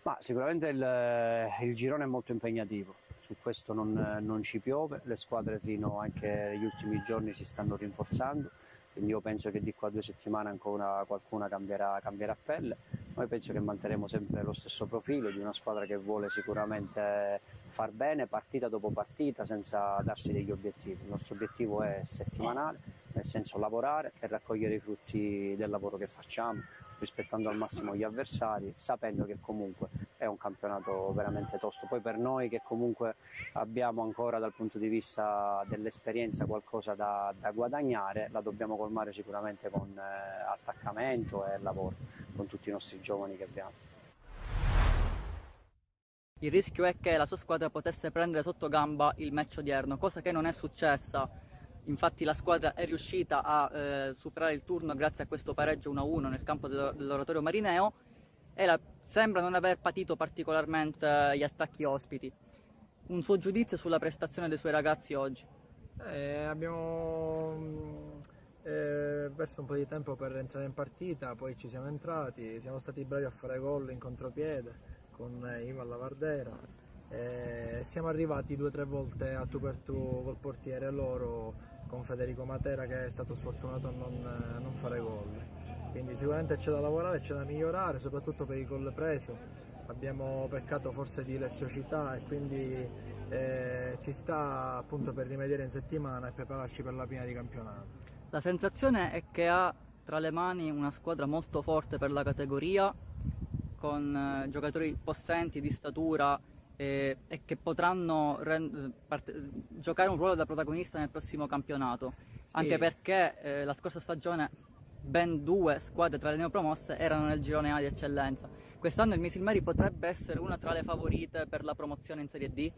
D: Ma sicuramente il girone è molto impegnativo, su questo non ci piove, le squadre fino anche agli ultimi giorni si stanno rinforzando, quindi io penso che di qua a 2 settimane ancora qualcuna cambierà pelle. Noi penso che manterremo sempre lo stesso profilo di una squadra che vuole sicuramente far bene partita dopo partita senza darsi degli obiettivi. Il nostro obiettivo è settimanale, nel senso lavorare e raccogliere i frutti del lavoro che facciamo, rispettando al massimo gli avversari, sapendo che comunque è un campionato veramente tosto. Poi per noi che comunque abbiamo ancora dal punto di vista dell'esperienza qualcosa da guadagnare, la dobbiamo colmare sicuramente con attaccamento e lavoro con tutti i nostri giovani che abbiamo.
E: Il rischio è che la sua squadra potesse prendere sotto gamba il match odierno, cosa che non è successa. Infatti la squadra è riuscita a superare il turno grazie a questo pareggio 1-1 nel campo dell'Oratorio Marineo e sembra non aver patito particolarmente gli attacchi ospiti. Un suo giudizio sulla prestazione dei suoi ragazzi oggi?
F: Abbiamo perso un po' di tempo per entrare in partita, poi ci siamo entrati, siamo stati bravi a fare gol in contropiede con Ivan Lavardera, siamo arrivati 2 o 3 volte a tu per tu col portiere loro, con Federico Matera che è stato sfortunato a non fare gol. Quindi sicuramente c'è da lavorare, c'è da migliorare, soprattutto per il gol preso. Abbiamo peccato forse di leziosità e quindi ci sta appunto per rimediare in settimana e prepararci per la fine di campionato.
E: La sensazione è che ha tra le mani una squadra molto forte per la categoria, con giocatori possenti, di statura e che potranno giocare un ruolo da protagonista nel prossimo campionato, anche perché la scorsa stagione ben 2 squadre tra le neopromosse erano nel girone A di eccellenza. Quest'anno il Misilmeri potrebbe essere una tra le favorite per la promozione in Serie D?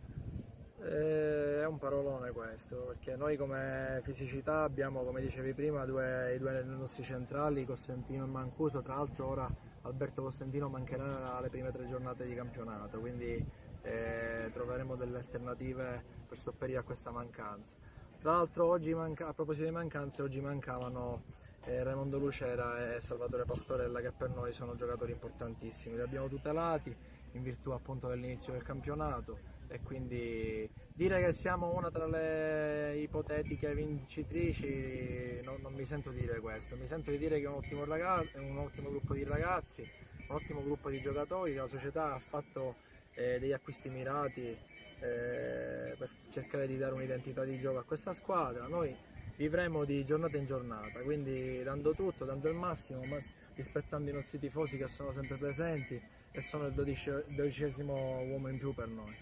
F: È un parolone questo, perché noi come fisicità abbiamo, come dicevi prima, i due nostri centrali, Costantino e Mancuso. Tra l'altro ora Alberto Costantino mancherà le prime 3 giornate di campionato, quindi troveremo delle alternative per sopperire a questa mancanza. Tra l'altro oggi a proposito di mancanze, oggi mancavano Raimondo Lucera e Salvatore Pastorella, che per noi sono giocatori importantissimi. Li abbiamo tutelati in virtù appunto dell'inizio del campionato e quindi dire che siamo una tra le ipotetiche vincitrici non mi sento dire questo. Mi sento di dire che è un ottimo gruppo di ragazzi, un ottimo gruppo di giocatori. La società ha fatto degli acquisti mirati per cercare di dare un'identità di gioco a questa squadra. Noi vivremo di giornata in giornata, quindi dando tutto, dando il massimo, ma rispettando i nostri tifosi che sono sempre presenti e sono il 12° uomo in più per noi.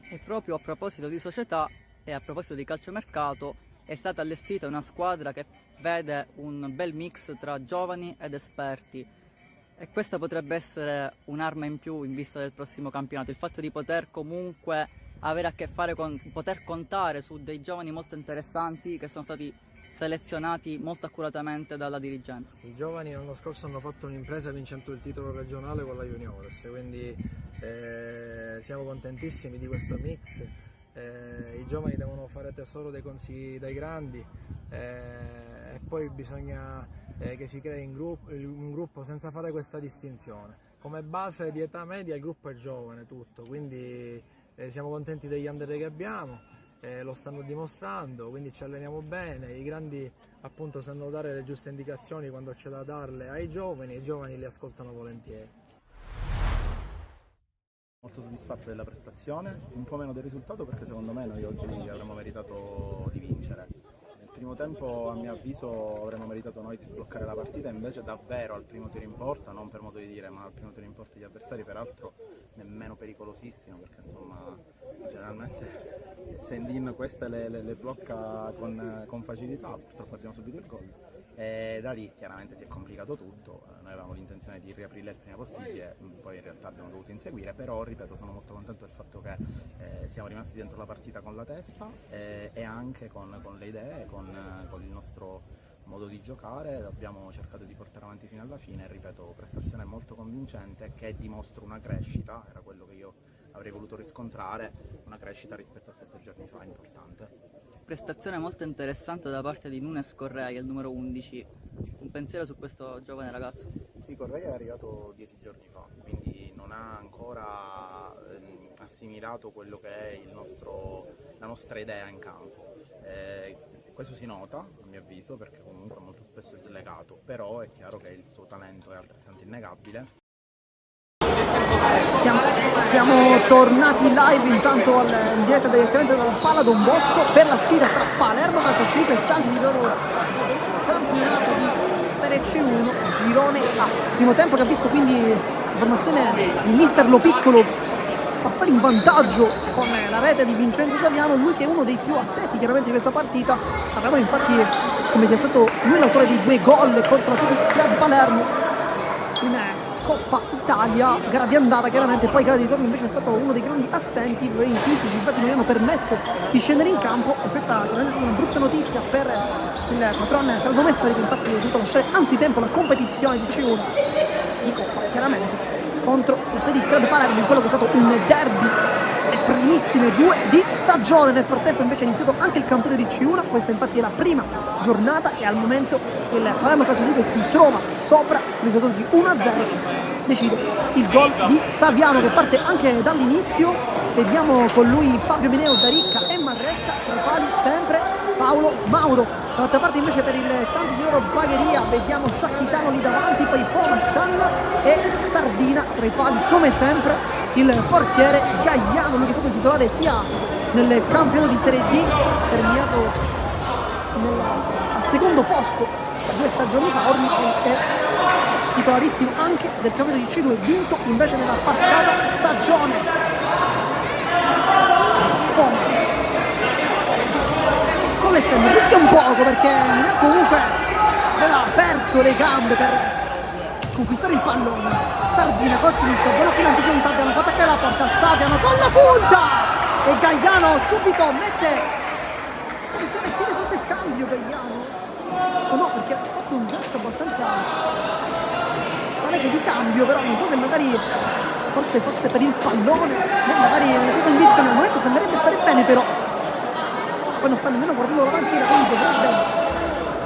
E: E proprio a proposito di società e a proposito di calciomercato, è stata allestita una squadra che vede un bel mix tra giovani ed esperti, e questa potrebbe essere un'arma in più in vista del prossimo campionato, il fatto di poter comunque avere a che fare con, poter contare su dei giovani molto interessanti che sono stati selezionati molto accuratamente dalla dirigenza.
F: I giovani l'anno scorso hanno fatto un'impresa vincendo il titolo regionale con la Juniores, quindi siamo contentissimi di questo mix. I giovani devono fare tesoro dei consigli dai grandi e poi bisogna che si crei un gruppo senza fare questa distinzione. Come base di età media il gruppo è giovane tutto, quindi siamo contenti degli under che abbiamo. Lo stanno dimostrando, quindi ci alleniamo bene, i grandi appunto sanno dare le giuste indicazioni quando c'è da darle ai giovani, e i giovani li ascoltano volentieri.
G: Molto soddisfatto della prestazione, un po' meno del risultato perché secondo me noi oggi avremmo meritato di vincere. Nel primo tempo a mio avviso avremmo meritato noi di sbloccare la partita, invece davvero al primo tiro in porta, non per modo di dire, ma al primo tiro in porta gli avversari, peraltro nemmeno pericolosissimo perché insomma generalmente Sendin queste le blocca con facilità, purtroppo abbiamo subito il gol e da lì chiaramente si è complicato tutto. Noi avevamo l'intenzione di riaprirle il prima possibile, poi in realtà abbiamo dovuto inseguire, però ripeto sono molto contento del fatto che siamo rimasti dentro la partita con la testa e anche con le idee, con il nostro modo di giocare. Abbiamo cercato di portare avanti fino alla fine, ripeto, prestazione molto convincente che dimostra una crescita, era quello che io avrei voluto riscontrare, una crescita rispetto a 7 giorni fa importante.
E: Prestazione molto interessante da parte di Nunes Correa, il numero 11. Un pensiero su questo giovane ragazzo?
G: Sì, Correa è arrivato 10 giorni fa, quindi non ha ancora assimilato quello che è la nostra idea in campo. Questo si nota, a mio avviso, perché comunque molto spesso è slegato, però è chiaro che il suo talento è altrettanto innegabile.
A: Siamo tornati live intanto in diretta direttamente dalla Pala Don Bosco per la sfida tra Palermo Calciopoli e Santi di Dolore, campionato di Serie C1 girone A. Primo tempo che ha visto quindi la formazione di mister Lo Piccolo passare in vantaggio con la rete di Vincenzo Saviano, lui che è uno dei più attesi chiaramente di questa partita. Sappiamo infatti come sia stato lui l'autore di 2 gol contro il Club Palermo in Coppa Italia, gara di andata chiaramente, poi gara di ritorno invece è stato uno dei grandi assenti, problemi fisici, infatti non gli hanno permesso di scendere in campo, e questa è stata una brutta notizia per il patron Salvo Messari, che infatti ha dovuto lasciare anzitempo la competizione di C1 di Coppa, chiaramente contro il Petit Club Palermo in quello che è stato un derby, le primissime 2 di stagione. Nel frattempo invece è iniziato anche il campionato di C1, questa infatti è la prima giornata e al momento il Palermo Calcio Club si trova sopra il risultato di 1-0, decide il gol di Saviano che parte anche dall'inizio. Vediamo con lui Fabio Mineo, Daricca e Marretta, tra i quali sempre Paolo Mauro. Dall'altra parte invece per il Sant'Isidoro Bagheria vediamo Sciacchitano lì davanti, poi Poma, Scianna e Sardina, tra i quali come sempre il portiere Gagliano, lui che è stato titolare sia nel campionato di Serie D, terminato al secondo posto 2 stagioni fa, ormai è titolarissimo anche del campionato di C2, vinto invece nella passata stagione. Con l'esterno rischia un poco perché comunque aveva aperto le gambe per conquistare il pallone. Sardina col sinistro, buono qui l'antichino di Saviano, fa attaccare la porta, Saviano con la punta e Gagliano subito mette attenzione, chiede forse il cambio Gagliano o no, perché ha fatto un gesto abbastanza palese di cambio, però non so se magari forse fosse per il pallone, magari nelle sue condizioni al momento sembrerebbe stare bene, però poi non sta nemmeno guardando la panchina, quindi dovrebbe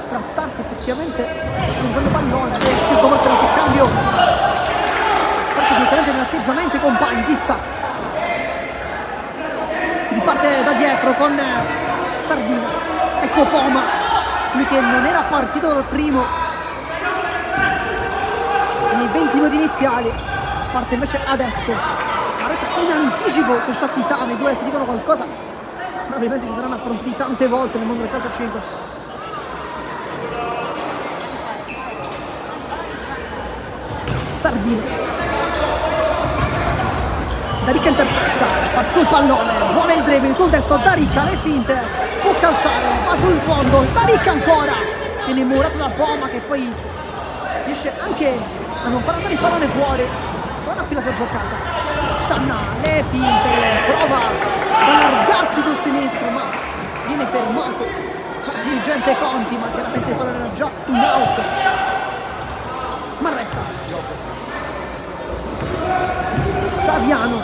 A: trattarsi effettivamente di un grande pallone. Questo volta il cambio forse direttamente nell'atteggiamento i compagni, chissà. Si riparte da dietro con Sardina, ecco Poma, lui che non era partito dal primo nei 20 minuti iniziali, parte invece adesso. Marretta in anticipo su Sciacchitano, i due si dicono qualcosa, probabilmente si saranno affrontati tante volte nel mondo del calcio a 5. Sardina, Daricca intercetta, fa sul pallone, vuole il dribbling sul destro, Daricca le finte, può calciare, va sul fondo, Daricca ancora, viene murato da Poma che poi riesce anche a non far andare il pallone fuori. Buona qui la sua giocata, Scianna le finte, prova ad allargarsi sul sinistro ma viene fermato dal dirigente Conti, ma chiaramente il pallone era già in out. Marretta, Saviano,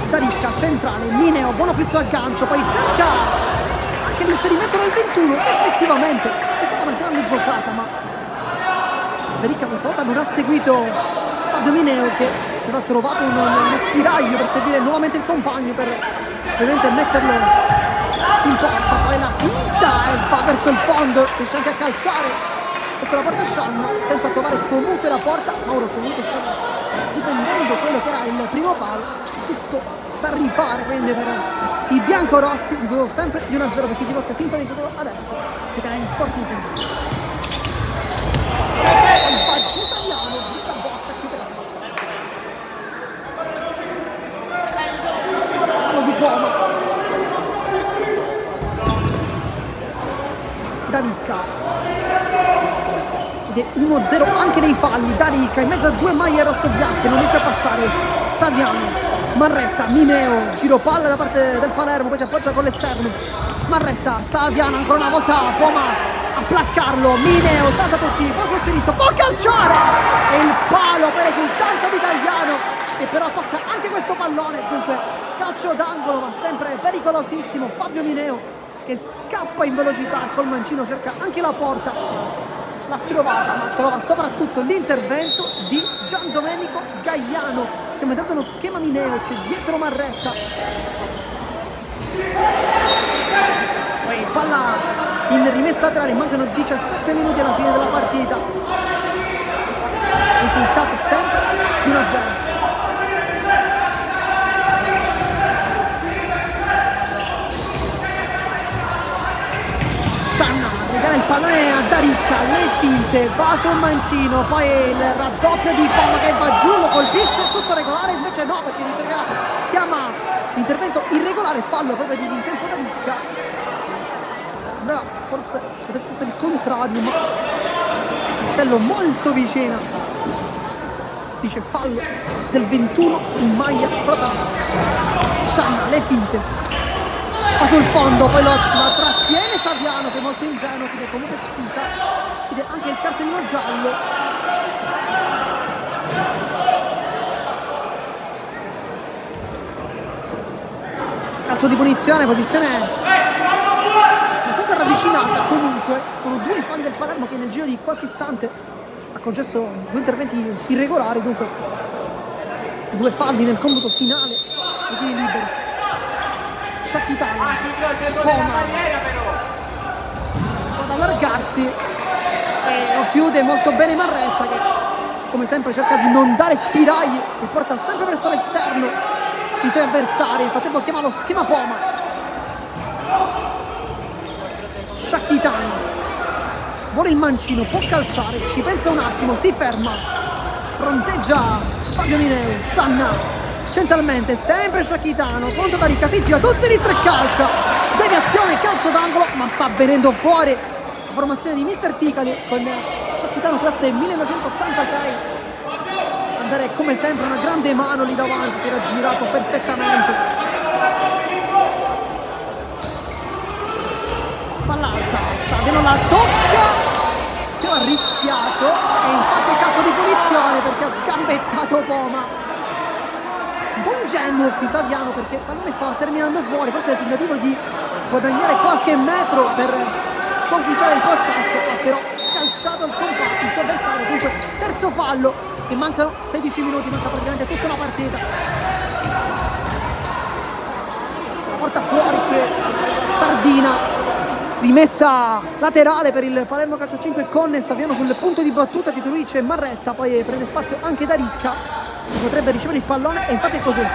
A: Daricca centrale, Mineo, buono pizzo al gancio, poi cerca anche l'inserimento nel 21, effettivamente è stata una grande giocata, ma Daricca questa volta non ha seguito Fabio Mineo che aveva trovato uno spiraglio per seguire nuovamente il compagno, per ovviamente metterlo in porta, poi la finta e va verso il fondo, riesce anche a calciare verso la porta Scianna senza trovare comunque la porta. Mauro comunque stava difendendo quello che era il primo palo, tutto da rifare, quindi per i biancorossi il risultato sempre di 1-0 per chi si fosse sintonizzato adesso. Si canale di Sport Insieme. Il Baggi Saviano, brutta botta qui per la squadra. Fallo di Poma. Daricca. Ed è 1-0 anche nei falli. Daricca in mezzo a 2 maglie rosso-bianche, non riesce a passare. Saviano. Marretta, Mineo, giro palla da parte del Palermo, poi si appoggia con l'esterno. Marretta, Saviano ancora una volta, Poma a placcarlo, Mineo salta tutti, poi sul sinistro, può calciare! E il palo per esultanza di Gagliano, che però tocca anche questo pallone, dunque calcio d'angolo ma sempre pericolosissimo. Fabio Mineo che scappa in velocità, col mancino cerca anche la porta, l'ha trovata, ma trova soprattutto l'intervento di Giandomenico Gagliano. Stiamo vedendo uno schema Mineo, c'è dietro Marretta. Poi palla in rimessa laterale, mancano 17 minuti alla fine della partita. Risultato sempre 1-0. Scianna regala il pallone pallone a Daricca, le finte, va sul mancino, poi il raddoppio di Poma che va giù, lo colpisce, tutto regolare, invece no, perché chiama intervento irregolare, fallo proprio di Vincenzo Daricca. Beh, forse potesse essere il contrario, ma Castello molto vicino. Dice fallo del 21 in maglia rosa. Scianna, le finte. Va sul fondo, poi la trattiene Saviano che è molto ingenuo, chiede comunque scusa, chiede anche il cartellino giallo. Calcio di punizione, posizione abbastanza ravvicinata, comunque sono due i falli del Palermo che nel giro di qualche istante ha concesso due interventi irregolari, dunque due falli nel computo finale di tiri liberi. Sciacchitano, Poma ad allargarsi e lo chiude molto bene Marretta che come sempre cerca di non dare spiragli e porta sempre verso l'esterno i suoi avversari. Nel frattempo chiama lo schema Poma. Sciacchitano vuole il mancino, può calciare, ci pensa un attimo, si ferma, fronteggia Fabio Mineo, Scianna centralmente, sempre Sciacchitano contro Daricca, si gira sul sinistro e calcia, deviazione, calcio d'angolo, ma sta venendo fuori la formazione di Mister Ticali con Sciacchitano classe 1986, andare come sempre una grande mano lì davanti, si era girato perfettamente. Palla alta, Savino la tocca, che ha rischiato e infatti calcio di punizione perché ha sgambettato Poma. Un po' ingenuo qui Saviano perché il pallone stava terminando fuori, forse il tentativo di guadagnare qualche metro per conquistare il possesso, ha però scalciato il compatto, il suo avversario. Dunque terzo fallo e mancano 16 minuti, manca praticamente tutta una partita. Se la porta fuori qui Sardina, rimessa laterale per il Palermo Calcio 5 con Saviano sul punto di battuta, dietro lui c'è Marretta, poi prende spazio anche Daricca, potrebbe ricevere il pallone e infatti è così.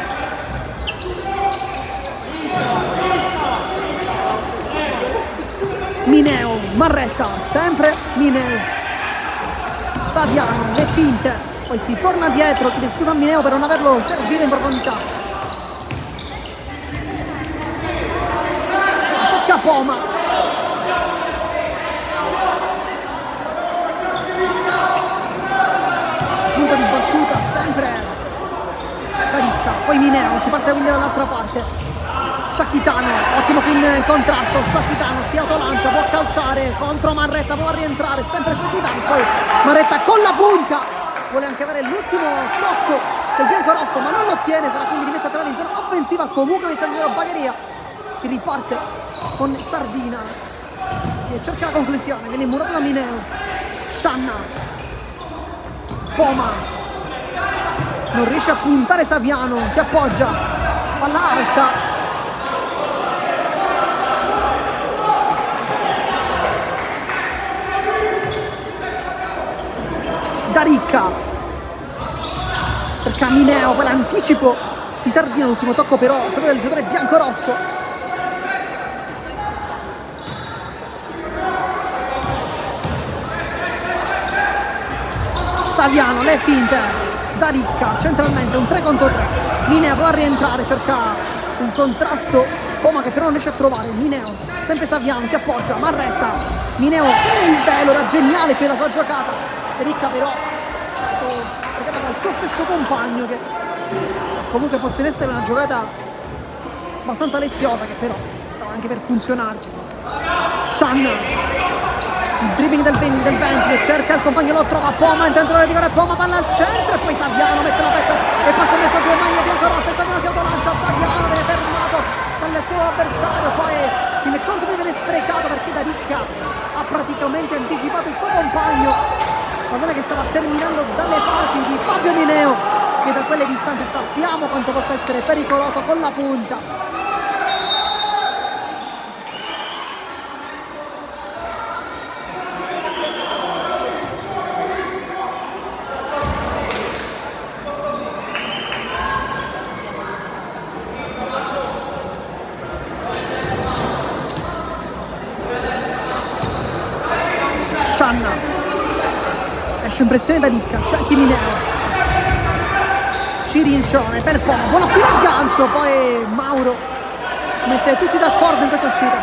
A: Mineo, Marretta, sempre Mineo, Saviano, le finte, poi si torna dietro, chiede scusa a Mineo per non averlo servito in profondità. Tocca Poma. Punto di battuta, sempre Daricca, poi Mineo, si parte quindi dall'altra parte. Sciacchitano, ottimo qui in contrasto, Sciacchitano si autolancia, può calciare contro Marretta, può rientrare, sempre Sciacchitano, poi Marretta con la punta, vuole anche avere l'ultimo tocco del biancorosso ma non lo ottiene, sarà quindi rimessa tra in zona offensiva, comunque Alessandro Bagheria che riparte con Sardina e cerca la conclusione, viene murato da Mineo. Scianna, Poma, non riesce a puntare Saviano, si appoggia, palla alta. Daricca per Mineo, poi l'anticipo di Sardina, l'ultimo tocco però proprio del giocatore biancorosso. Saviano, le finte, Daricca centralmente, un 3 contro 3, Mineo può rientrare, cerca un contrasto, Poma che però non riesce a trovare, Mineo, sempre Saviano, si appoggia, Marretta, Mineo il velo, era geniale qui la sua giocata. Daricca però è stato fregato dal suo stesso compagno che comunque possa essere una giocata abbastanza leziosa che però stava anche per funzionare. Scianna, il dribbling del 20 che cerca il compagno, lo trova, Poma intenta arrivare a Poma, palla al centro e poi Saviano mette la pezza e passa in mezzo a due maglie biancorosse, Saviano si autolancia, Saviano viene fermato dal suo avversario, poi il contro viene sprecato perché Daricca ha praticamente anticipato il suo compagno. Pallone che stava terminando dalle parti di Fabio Mineo che da quelle distanze sappiamo quanto possa essere pericoloso con la punta. pressione da Ricca, c'è Chimineo. Cirincione per Poma, buono qui al gancio, poi Mauro mette tutti d'accordo in questa uscita.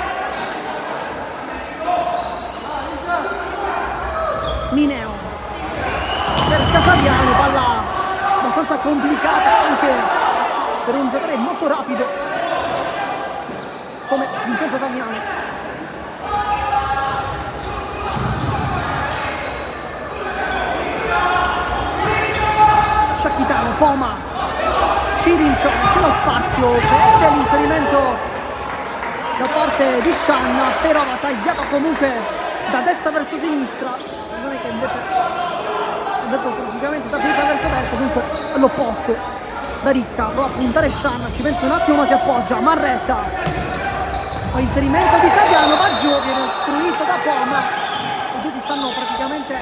A: Mineo per Casabiano, palla abbastanza complicata anche per un giocatore molto rapido come Vincenzo Saviano. Sciacchitano, Poma, Cirincione, c'è lo spazio, perde l'inserimento da parte di Scianna, però va tagliato comunque da destra verso sinistra, non è che invece ha detto praticamente da sinistra verso destra, dunque all'opposto. Da Ricca prova a puntare Scianna, ci pensa un attimo ma si appoggia, Marretta, poi inserimento di Saviano, va giù, viene istruito da Poma, i due si stanno praticamente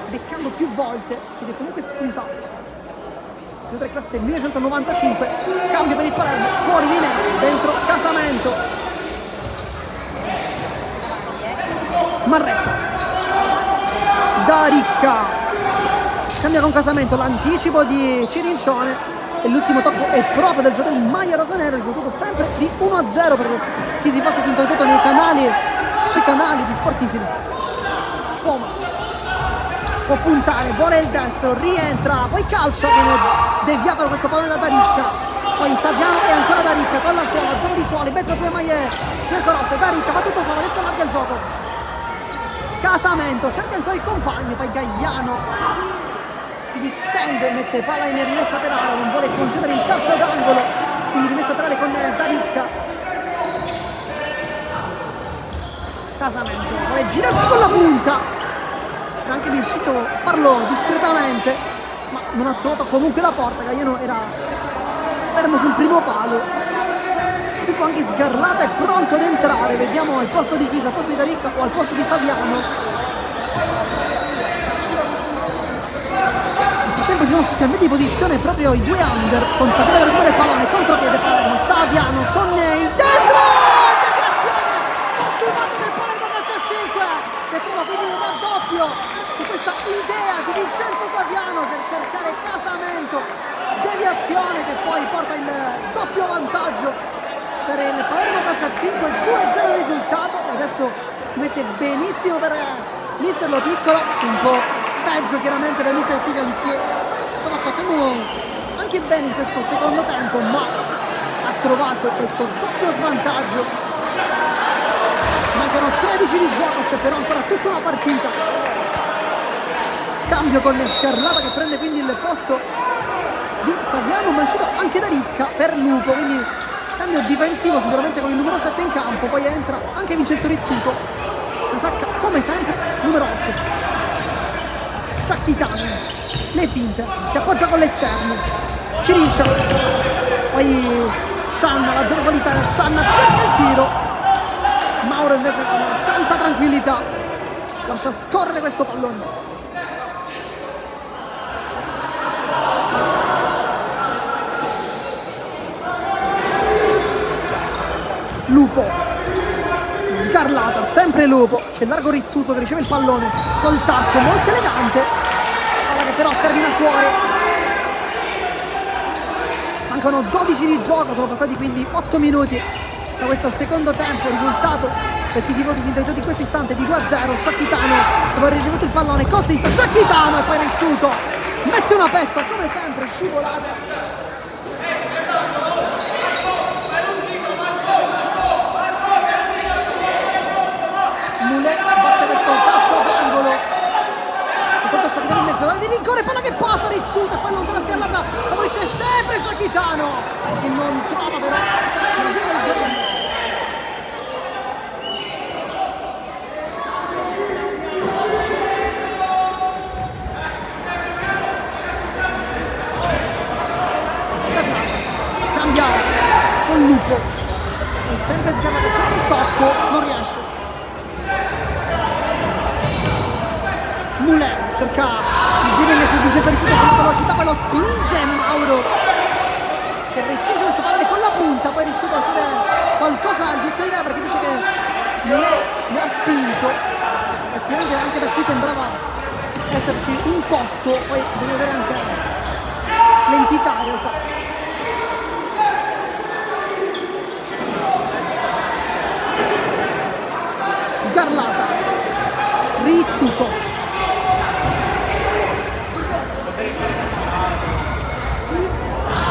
A: beccando più volte, chiede comunque scusa. Classe 1995, cambio per il Palermo, fuori linea, dentro Casamento. Marretta, da Ricca, cambia con Casamento, l'anticipo di Cirincione e l'ultimo tocco è proprio del giocatore in maglia rosanero, risultato sempre di 1-0 per chi si fosse sintonizzato nei canali, sui canali di Sportissimo. Poma può puntare, vuole il destro, rientra, poi calcio, viene deviato da questo pallone da Ricca, poi Saviano e ancora da Ricca con la suola, gioco di suoli, in mezzo a due maglie biancorosse, da Ricca va tutto solo, adesso allarga il gioco. Casamento, c'è anche ancora il compagno, poi Gagliano si distende, mette palla in rimessa laterale, non vuole concedere il calcio d'angolo, quindi rimessa laterale con da Ricca. Casamento, vuole girarsi con la punta. Era anche riuscito a farlo discretamente, ma non ha trovato comunque la porta. Gagliano era fermo sul primo palo, tipo anche Sgarlata è pronto ad entrare, vediamo al posto di Chisa, al posto di Daricca o al posto di Saviano. Nel frattempo si sono scambiati di posizione proprio i due under, consapevole di recuperare il pallone, contropiede Palermo, Saviano con il destro, deviazione del Palermo calcio a 5 che trova quindi il raddoppio su questa idea di Vincenzo Saviano per cercare Casamento, deviazione che poi porta il doppio vantaggio per il Palermo calcio a 5, 2-0 il risultato e adesso si mette benissimo per mister Lo Piccolo, un po' peggio chiaramente per mister Tigali che stava attaccando anche bene in questo secondo tempo ma ha trovato questo doppio svantaggio. Mancano 13 di gioco, c'è però ancora tutta la partita. Cambio con Scarlata che prende quindi il posto di Saviano, ma è uscito anche da Ricca per Lupo, quindi cambio difensivo sicuramente con il numero 7 in campo, poi entra anche Vincenzo Rizzuto, Casacca come sempre numero 8. Sciacchitano, le finte, si appoggia con l'esterno, Cirincia, poi Scianna, la gioca solitaria, Scianna cerca il tiro, Mauro invece con tanta tranquillità lascia scorrere questo pallone. Lupo, Sgarlata, sempre Lupo, c'è largo Rizzuto che riceve il pallone col tacco molto elegante, palla che però termina fuori. Mancano 12 di gioco, sono passati quindi 8 minuti da questo secondo tempo, risultato per chi tifosi sintonizzati in questo istante di 2-0, Sciacchitano dopo aver ricevuto il pallone con sinistro, Sciacchitano e poi Rizzuto mette una pezza come sempre scivolata. Batte questo calcio d'angolo, soltanto Sciacchitano in mezzo di rigore, palla che passa Rizzuto e poi lontana Sgarlata, favorisce sempre Sciacchitano che non trova però la via del gol. Sgarlata scambia con Lupo e sempre Sgarlata cerca il tocco, non riesce. Muller cerca il giro su Vincenzo Rizzuto con la velocità, poi lo spinge Mauro che respinge questo pallone con la punta, poi Rizzuto a chiedere qualcosa al direttore di perché dice che Muller lo ha spinto, effettivamente anche da qui sembrava esserci un tocco, poi devi vedere anche l'entità in realtà. Sgarlata, Rizzuto,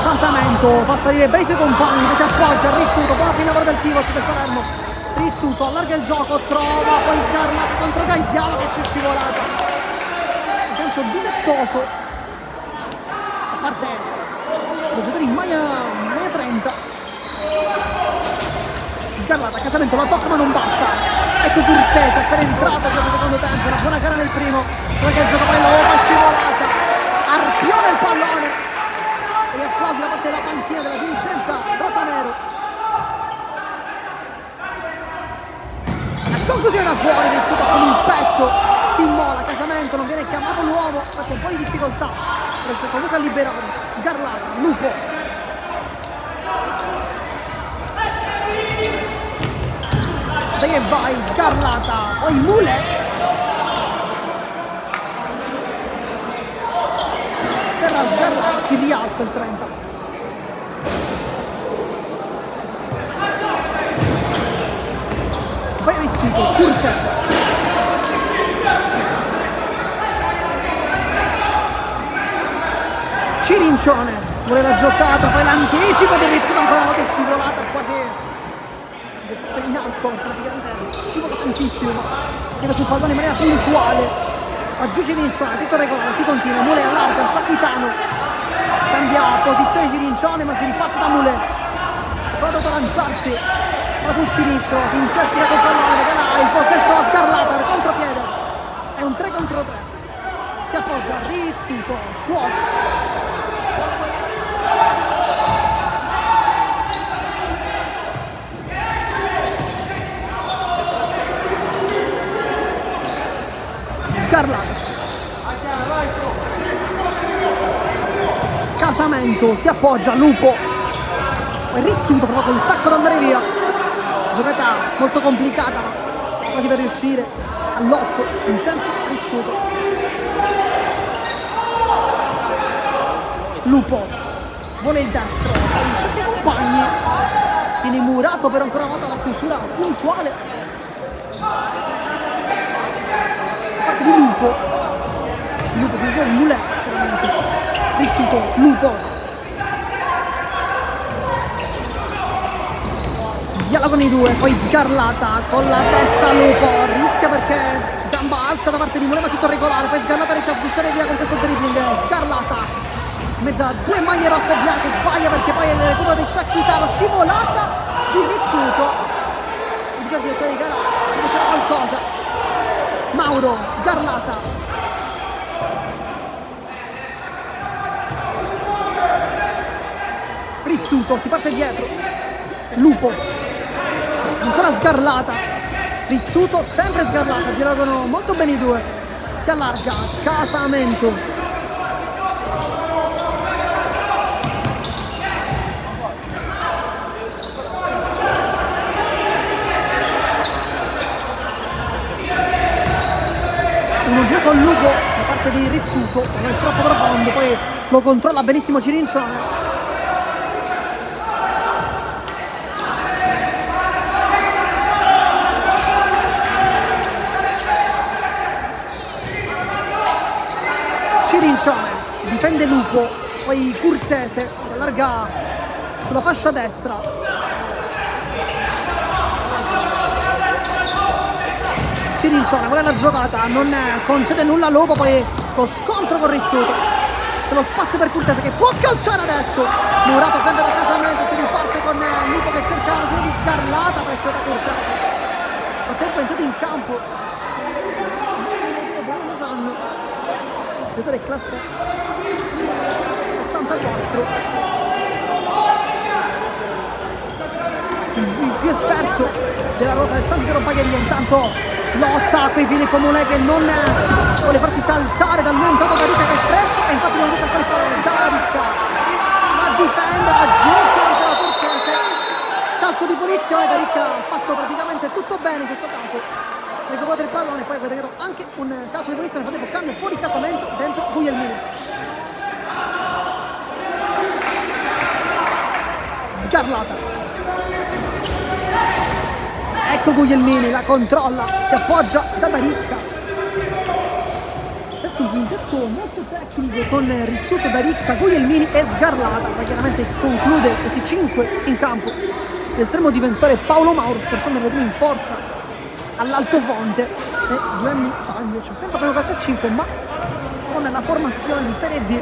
A: Basamento, fa salire bene i suoi compagni, che si appoggia, Rizzuto, buona prima lavoro del pivot del Palermo, Rizzuto allarga il gioco, trova, poi Sgarlata contro Gaidiano che ci è scivolata, gancio difettoso, a parte i giocatori in maglia 30, Sgarlata, Casamento la tocca ma non basta. Ecco Cortese appena entrato in questo secondo tempo, una buona gara nel primo, poi che il gioco poi l'ova scivolata, arpione il pallone e gli applausi da parte della panchina della dirigenza rosanero. La conclusione da fuori, Rizzuto con il petto, si immola, Casamento non viene chiamato l'uomo perché un po' di difficoltà, riesce comunque a liberare, Sgarlata, Lupo. Dai e vai, Sgarlata, poi Mule. Terra Sgarlata, si rialza il 30. Sbaglia Rizzuto, Cortese. Cirincione, vuole la giocata, poi l'anticipo di Rizzuto ancora una volta scivolata, quasi se fosse in alcol, praticamente scivola tantissimo, ma tira sul pallone in maniera puntuale. Oggi Cirincione, tutto regolare, si continua, Mule allarga, Shakitano cambia posizione Cirincione ma si riparte da Mule, però dopo lanciarsi va sul sinistro, si incestina col pallone, che là il possesso a Sgarlata, il contropiede, è un 3 contro 3, si appoggia Rizzuto, suona. Sgarlata, Casamento si appoggia, Lupo, poi Rizzuto prova col tacco ad andare via, giocata molto complicata ma quasi per riuscire all'8, Vincenzo Rizzuto, Lupo, vuole il destro, cerca i compagni, viene murato per ancora una volta la chiusura puntuale di Lupo, che usa il Mule, veramente. Rizzuto, Lupo. Dialogo con i due, poi Sgarlata con la testa Lupo, rischia perché gamba alta da parte di Mule ma tutto regolare, poi Sgarlata riesce a sgusciare via con questo dribbling, Sgarlata, in mezzo a due maglie rosse e bianche, sbaglia perché poi è il recupero di Shakitano, scivolata di Rizzuto, il già direttore di gara, c'era qualcosa. Mauro, Sgarlata, Rizzuto, si parte dietro, Lupo, ancora Sgarlata, Rizzuto, sempre Sgarlata, dialogano molto bene i due, si allarga, Casamento, con Lupo da parte di Rizzuto, non è troppo profondo, poi lo controlla benissimo Cirincione. Cirincione difende Lupo, poi Cortese allarga sulla fascia destra. Cirincione vuole la giocata, non concede nulla a Lupo, poi lo scontro con Rizzuto, c'è lo spazio per Cortese che può calciare adesso, murato sempre da Casamento, si riparte con Lupo che cerca la di Sgarlata per scelta Cortese, frattempo è entrato in campo lo sanno, giocatore classe 84, il più esperto della rosa del San Siro Bagheria, intanto lotta qui Filippo Mule che non vuole farsi saltare dal nuovo entrato da Ricca che è fresco e infatti non riesce a fare il da Ricca, ma difende, ma giusto anche la Cortese, calcio di punizione da Ricca, ha fatto praticamente tutto bene in questo caso, recuperato il pallone, poi ha guadagnato anche un calcio di punizione, nel frattempo cambio fuori casamento dentro Guglielmini. Sgarlata. Ecco Guglielmini, la controlla, si appoggia da Daricca. Adesso un quintetto molto tecnico con Rizzuto, Daricca, Guglielmini e Sgarlata, ma chiaramente conclude questi 5 in campo l'estremo difensore Paolo Mauro, sforzando il in forza all'Altofonte, e 2 anni fa invece sempre primo calcio a 5, ma con la formazione di Serie D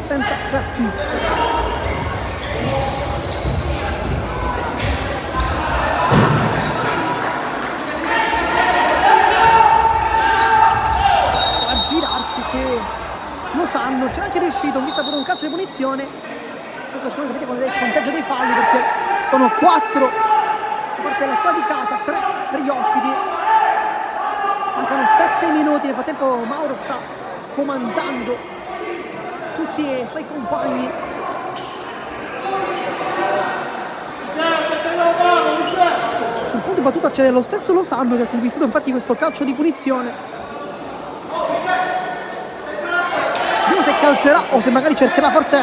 A: senza classifica. Lo sanno, c'è anche riuscito, vista per un calcio di punizione. Questo sicuramente perché con il conteggio dei falli, perché sono 4 da parte della squadra di casa, 3 per gli ospiti. Mancano 7 minuti, nel frattempo Mauro sta comandando tutti i suoi compagni. Sul punto di battuta c'è lo stesso Losanno che ha conquistato infatti questo calcio di punizione. Se calcerà o se magari cercherà forse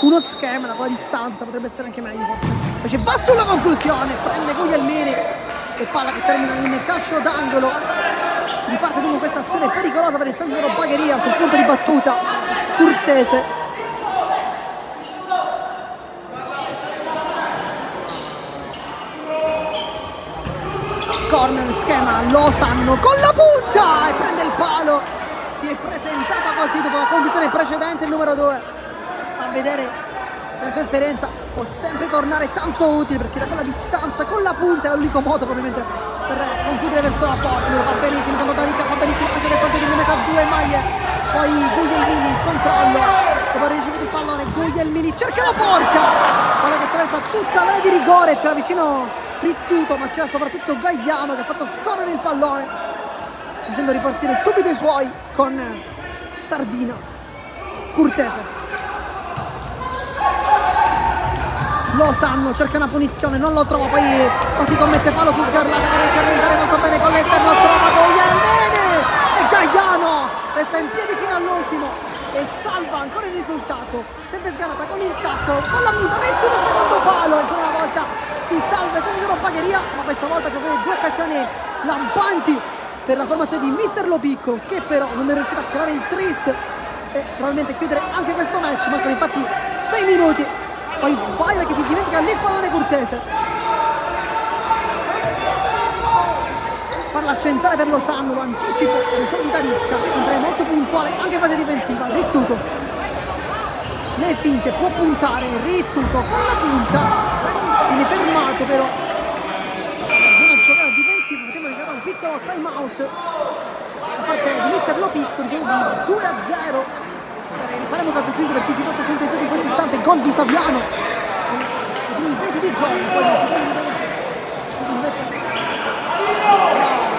A: uno schema, la distanza potrebbe essere anche meglio forse. Invece va sulla conclusione, prende Guglielmini e palla che termina in calcio d'angolo. Si riparte dunque questa azione pericolosa per il San Siro Bagheria sul punto di battuta Curtese. Corner, schema, Losanno con la punta e prende il palo. Si è presentata così dopo la conclusione precedente il numero 2. A vedere la sua esperienza può sempre tornare tanto utile, perché da quella distanza con la punta è l'unico modo probabilmente per concludere verso la porta. Lo fa benissimo, tanto Daricca fa benissimo anche nel conto di meta 2 maglie. Poi Guglielmini il controllo, dopo aver ricevuto il pallone Guglielmini cerca la porta, palla che attraversa tutta l'area di rigore, c'era vicino Rizzuto, ma c'era soprattutto Gagliano che ha fatto scorrere il pallone, facendo ripartire subito i suoi con Sardina. Curtese. Losanno cerca una punizione, non lo trova, poi si commette palo su Sgarlata che riesce a rientrare molto bene con l'esterno, trova Guglielmini e Gagliano resta in piedi fino all'ultimo e salva ancora il risultato. Sempre Sgarlata con il tacco, con la punta Rizzuto al secondo palo, ancora una volta si salva il San Siro Bagheria, ma questa volta ci sono 2 occasioni lampanti per la formazione di Mister Lopicco, che però non è riuscito a creare il tris e probabilmente chiudere anche questo match. Mancano infatti 6 minuti, poi sbaglia che si dimentica lì il pallone Curtese. Parla centrale per Losanno, lo anticipo ancora di Daricca, sempre molto puntuale anche in fase difensiva. Rizzuto, le finte, può puntare Rizzuto con la punta, viene fermato però. Buona giocata difensiva, facciamo richiamare un piccolo time out da parte di Mister Lopicco, di 2-0 per il Palermo Calcio 5, per chi si fosse sintonizzato in questo istante. Gol di Saviano nei primi 20 di gioco, poi nei secondi 20 invece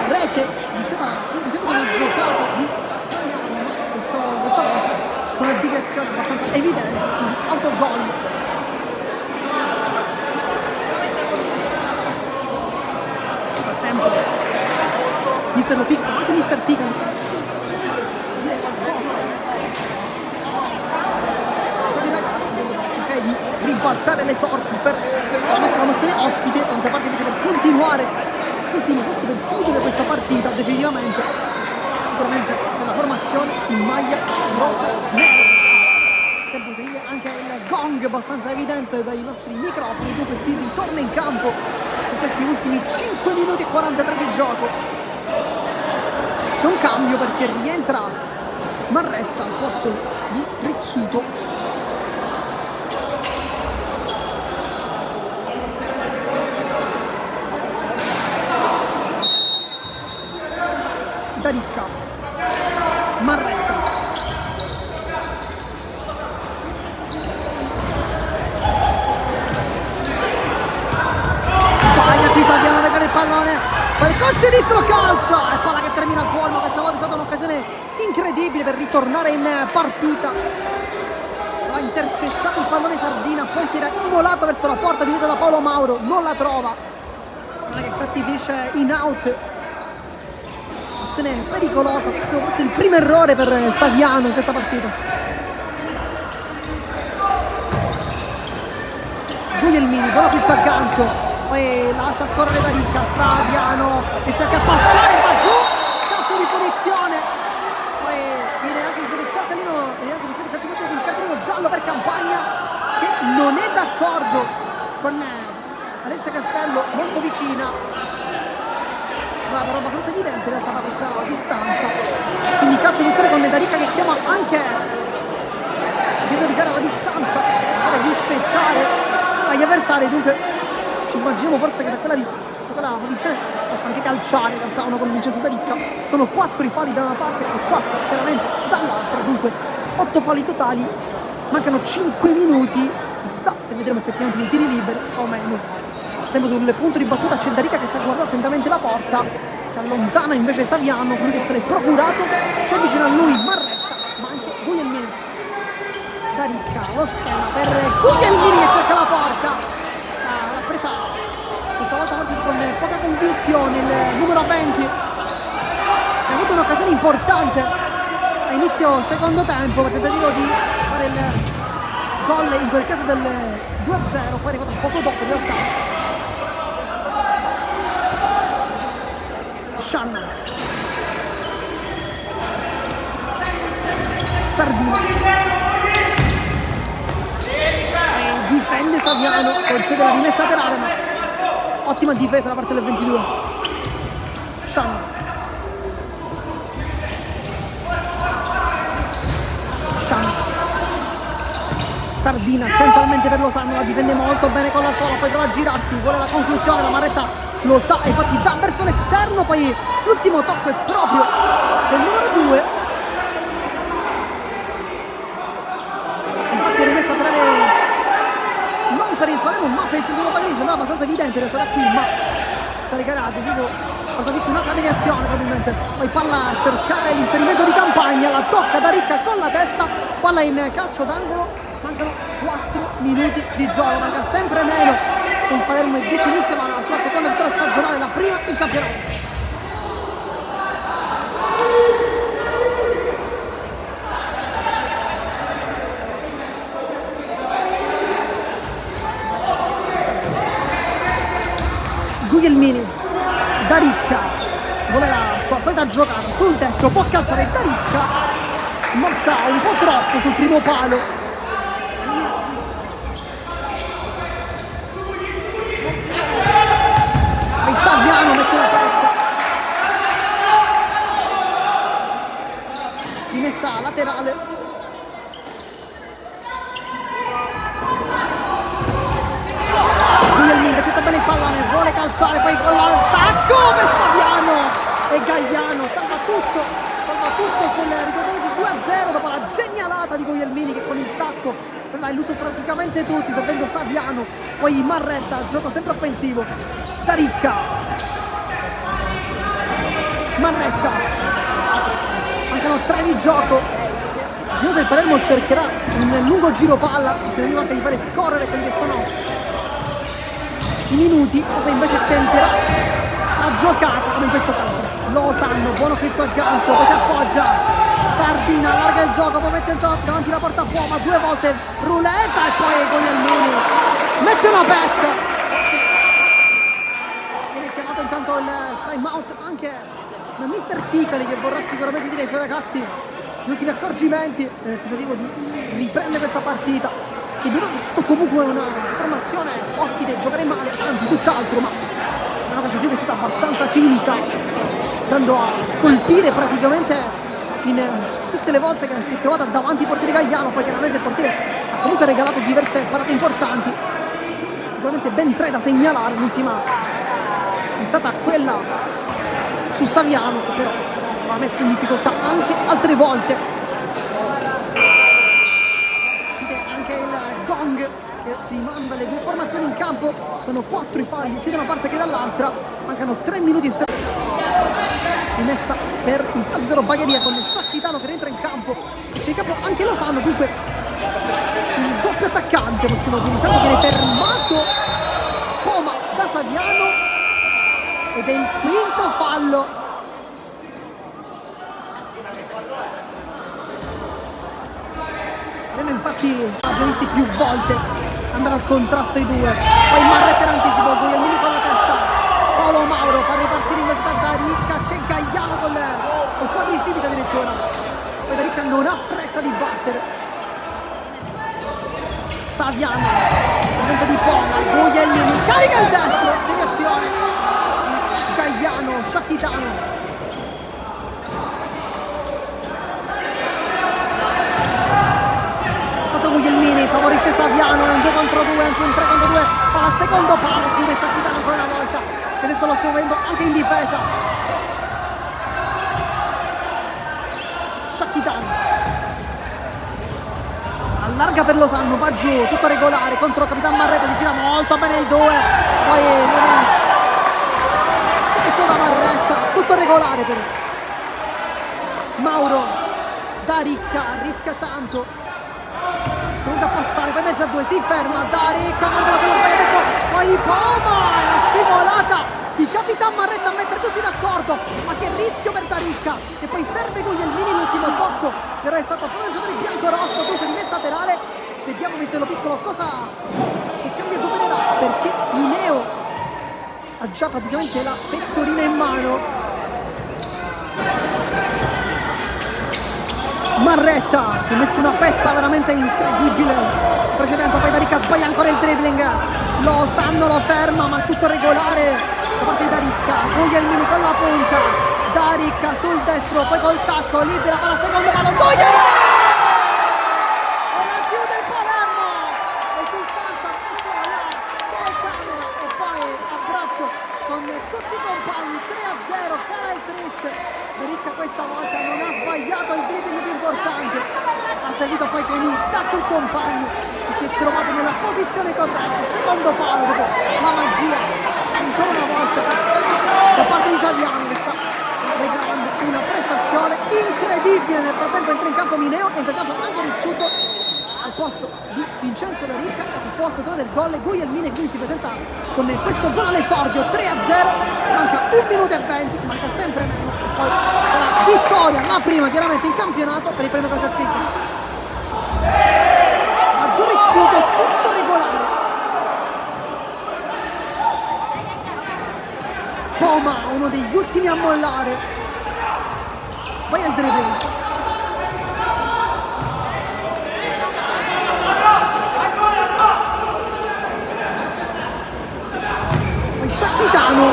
A: la rete iniziata sempre una giocata di Saviano, ma questa volta con una deviazione abbastanza evidente, un autogol. Mister Lopicco, anche Mister Tigan dire qualcosa per i ragazzi devono cercare di ribaltare le sorti per la formazione ospite, d'altra parte invece per continuare così forse per chiudere questa partita definitivamente, sicuramente nella formazione in maglia rosa nera. Tempo seguire anche il gong abbastanza evidente dai nostri microfoni, dunque si ritorna in campo in questi ultimi 5 minuti e 43 di gioco. C'è un cambio perché rientra Marretta al posto di Rizzuto. Daricca, Marretta, sbaglia qui Saviano, regala il pallone. Poi col sinistro calcia e palla che termina fuori, ma questa volta è stata un'occasione incredibile per ritornare in partita. Ha intercettato il pallone Sardina, poi si era immolato verso la porta difesa da Paolo Mauro, non la trova. Non è che infatti finisce in out. situazione pericolosa, forse il primo errore per Saviano in questa partita. Guglielmini, buona pizza al gancio, poi lascia scorrere da Ricca, Saviano riesce anche a passare, va giù, calcio di punizione, poi viene anche rischiato il cartellino, il cartellino giallo per Campagna, che non è d'accordo con Alessia Castello, molto vicina. Però abbastanza evidente in realtà da questa distanza, quindi calcio iniziale con Darica che chiama anche di dedicare la distanza per rispettare agli avversari. Dunque ci immaginiamo forse che da quella posizione possa anche calciare in realtà uno con Vincenzo Darica. Sono 4 i falli da una parte e 4 chiaramente dall'altra, dunque 8 falli totali, mancano 5 minuti, chissà se vedremo effettivamente i tiri liberi o meno. Tempo sul punto di battuta c'è Darica che sta guardando attentamente la porta, si allontana invece Saviano, quindi essere procurato, c'è vicino a lui Marretta, ma anche Guglielmini. Darica, lo schema per Guglielmini che cerca la porta, l'ha presa questa volta forse con poca convinzione il numero 20, ha avuto un'occasione importante a inizio secondo tempo per tentativo di fare il gol in quel caso del 2-0, poi è arrivato poco dopo in realtà. Shannon, Sardina, difende Saviano, concede la rimessa laterale, ma ottima difesa da parte del 22. Shannon, Sardina centralmente per Lozano, la difende molto bene con la sola, poi prova a girarsi, vuole la conclusione, la Marretta lo sa, infatti dà verso l'esterno, poi l'ultimo tocco è proprio del numero 2, infatti è rimessa a trave non per il Palermo ma per il secondo Palermo, sembrava abbastanza evidente in realtà da qui, ma tale gara ha deciso, ha visto un'altra deviazione probabilmente, poi palla a cercare l'inserimento di Campagna, la tocca da Ricca con la testa, palla in calcio d'angolo, mancano 4 minuti di gioco, manca sempre meno. Il Palermo è decisissima la sua seconda vittoria stagionale, la prima in campionato. Guglielmini, Darica, vuole la sua solita giocata sul destro, può calciare Darica, smorza un po' troppo sul primo palo. Saviano mette una pezza, rimessa laterale, Guglielmini accetta bene il pallone, vuole calciare, poi con l'attacco per Saviano e Gagliano salva tutto sul risultato di 2-0 dopo la genialata di Guglielmini che con il tacco aveva illuso praticamente tutti, servendo Saviano, poi Marretta, gioco sempre offensivo. Darica, Marretta, mancano 3 di gioco, vediamo se il Palermo cercherà un lungo giro palla, tentando anche di fare scorrere quelli che sono i minuti, o se invece tenterà la giocata come in questo caso. Lozano, buono pizzo al gancio, poi si appoggia, Sardina allarga il gioco, poi mette davanti la porta fuori, 2 volte ruletta e poi Guglielmini mette una pezza. Intanto il time out anche da Mister Ticali che vorrà sicuramente dire ai suoi ragazzi gli ultimi accorgimenti nel tentativo di riprendere questa partita che non ha visto comunque una formazione ospite giocare male, anzi tutt'altro, ma una calciatrice che è stata abbastanza cinica, andando a colpire praticamente in tutte le volte che si è trovata davanti al portiere Gagliano, poi chiaramente il portiere ha comunque regalato diverse parate importanti, sicuramente ben 3 da segnalare, l'ultima è stata quella su Saviano che però ha messo in difficoltà anche altre volte. Anche il gong che rimanda le 2 formazioni in campo, sono 4 i falli sia da una parte che dall'altra, mancano 3 minuti e 6. Rimessa per il San Isidro Bagheria con il Sacchitano che rientra in campo, c'è in campo anche Lozano, dunque il doppio attaccante possiamo dire, intanto viene fermato Poma da Saviano ed è il quinto fallo tutti visti più volte andare al contrasto i due. Poi Marretta in anticipo, Guglielmini con la testa, Paolo Mauro fa ripartire in velocità da Ricca, c'è Gagliano col quadricipite addirittura. Poi da Ricca non ha fretta di battere. Saviano, momento di Poma, Guglielmini, carica il destro, deviazione. Gagliano, Sciacchitano. Guglielmini favorisce Saviano, è un 2 contro 2, anzi un 3 contro 2, fa la secondo palo, chiude Sciacchitano ancora una volta e adesso lo stiamo vedendo anche in difesa. Sciacchitano allarga per Losanno, va giù, tutto regolare contro Capitan Marretta, si gira molto bene il 2, poi non è steso da Marretta, tutto regolare però. Mauro da Ricca, rischia tanto, pronto a passare, poi mezzo a 2, si ferma, da Ricca, manda la palla, poi Poma, la scivolata di Capitan Marretta a mettere tutti d'accordo, ma che rischio per Daricca, e poi serve Guglielmini l'ultimo tocco, però è stato proprio il giocatore bianco-rosso, dunque di messa laterale, vediamo Misello Piccolo cosa che cambio opererà, perché Mineo ha già praticamente la pettorina in mano. Marretta che ha messo una pezza veramente incredibile in precedenza, poi Daricca sbaglia ancora il dribbling, Losanno lo ferma ma tutto regolare da parte di Daricca, Guglielmini con la punta, Daricca sul destro, poi col tacco libera per la seconda palla, Guglielmini e la chiude il Palermo, esultanza verso la telecamera e poi abbraccio con tutti i compagni, 3-0, cara il tris. Daricca questa volta non ha sbagliato il dribbling più importante, ha servito poi con il tacco il compagno che si è trovato nella posizione corretta, secondo palo dopo la magia ancora una volta da parte di Saviano che sta regalando una prestazione incredibile. Nel frattempo entra in campo Mineo, entra in campo anche Rizzuto al posto di Vincenzo Daricca, al posto del gol Guglielmini, quindi si presenta con questo gol all'esordio, 3-0, manca 1 minuto e 20, manca sempre meno, poi la vittoria, la prima chiaramente in campionato per il premio calcio a 5. A giù Rizzuto, tutto regolare. Poma, uno degli ultimi a mollare, poi al dribbling. Sciacchitano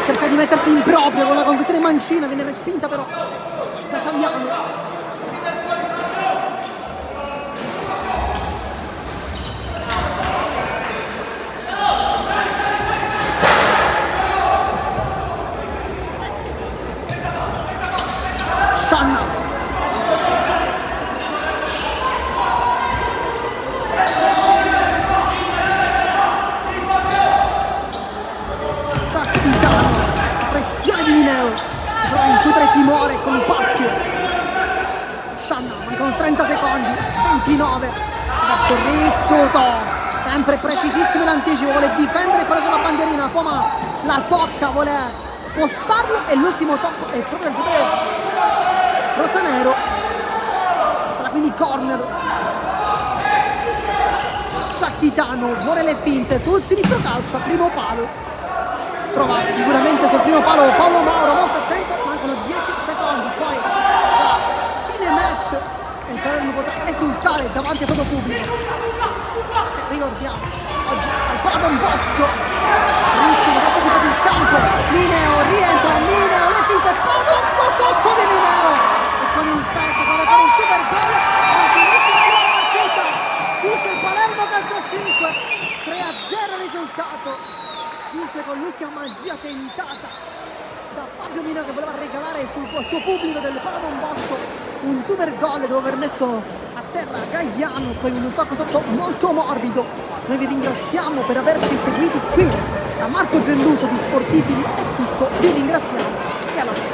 A: cerca di mettersi in proprio con la conclusione mancina, viene respinta però da Saviano. Scianna pressione di Mineo, in cui tra timore con un passo. Scianna, mancano 30 secondi, 29, verso Rizzuto, sempre precisissimo in anticipo, vuole difendere però sulla bandierina, Poma la tocca, vuole spostarlo e l'ultimo tocco è proprio del giocatore rosanero, sarà quindi corner. Sciacchitano vuole le finte sul sinistro calcio, primo palo. Trova sicuramente sul primo palo Paolo Mauro, molto attento, mancano 10 secondi, poi fine match e il Palermo potrà esultare davanti a tutto pubblico. Ricordiamo, oggi al Paladon Bosco, Rizzuto da così per il campo, Mineo rientra, Mineo le finte, tocco sotto di Mineo e con il petto per fare un super gol, ma finisce la partita, chiude il Palermo calcio 5, 3-0 risultato. Vince con l'ultima magia tentata da Fabio Mineo che voleva regalare sul suo pubblico del Paladon Bosco un super gol dopo aver messo a terra Gagliano, poi un tocco sotto molto morbido. Noi vi ringraziamo per averci seguiti qui, da Marco Gelluso di Sportisili è tutto, vi ringraziamo e alla prossima.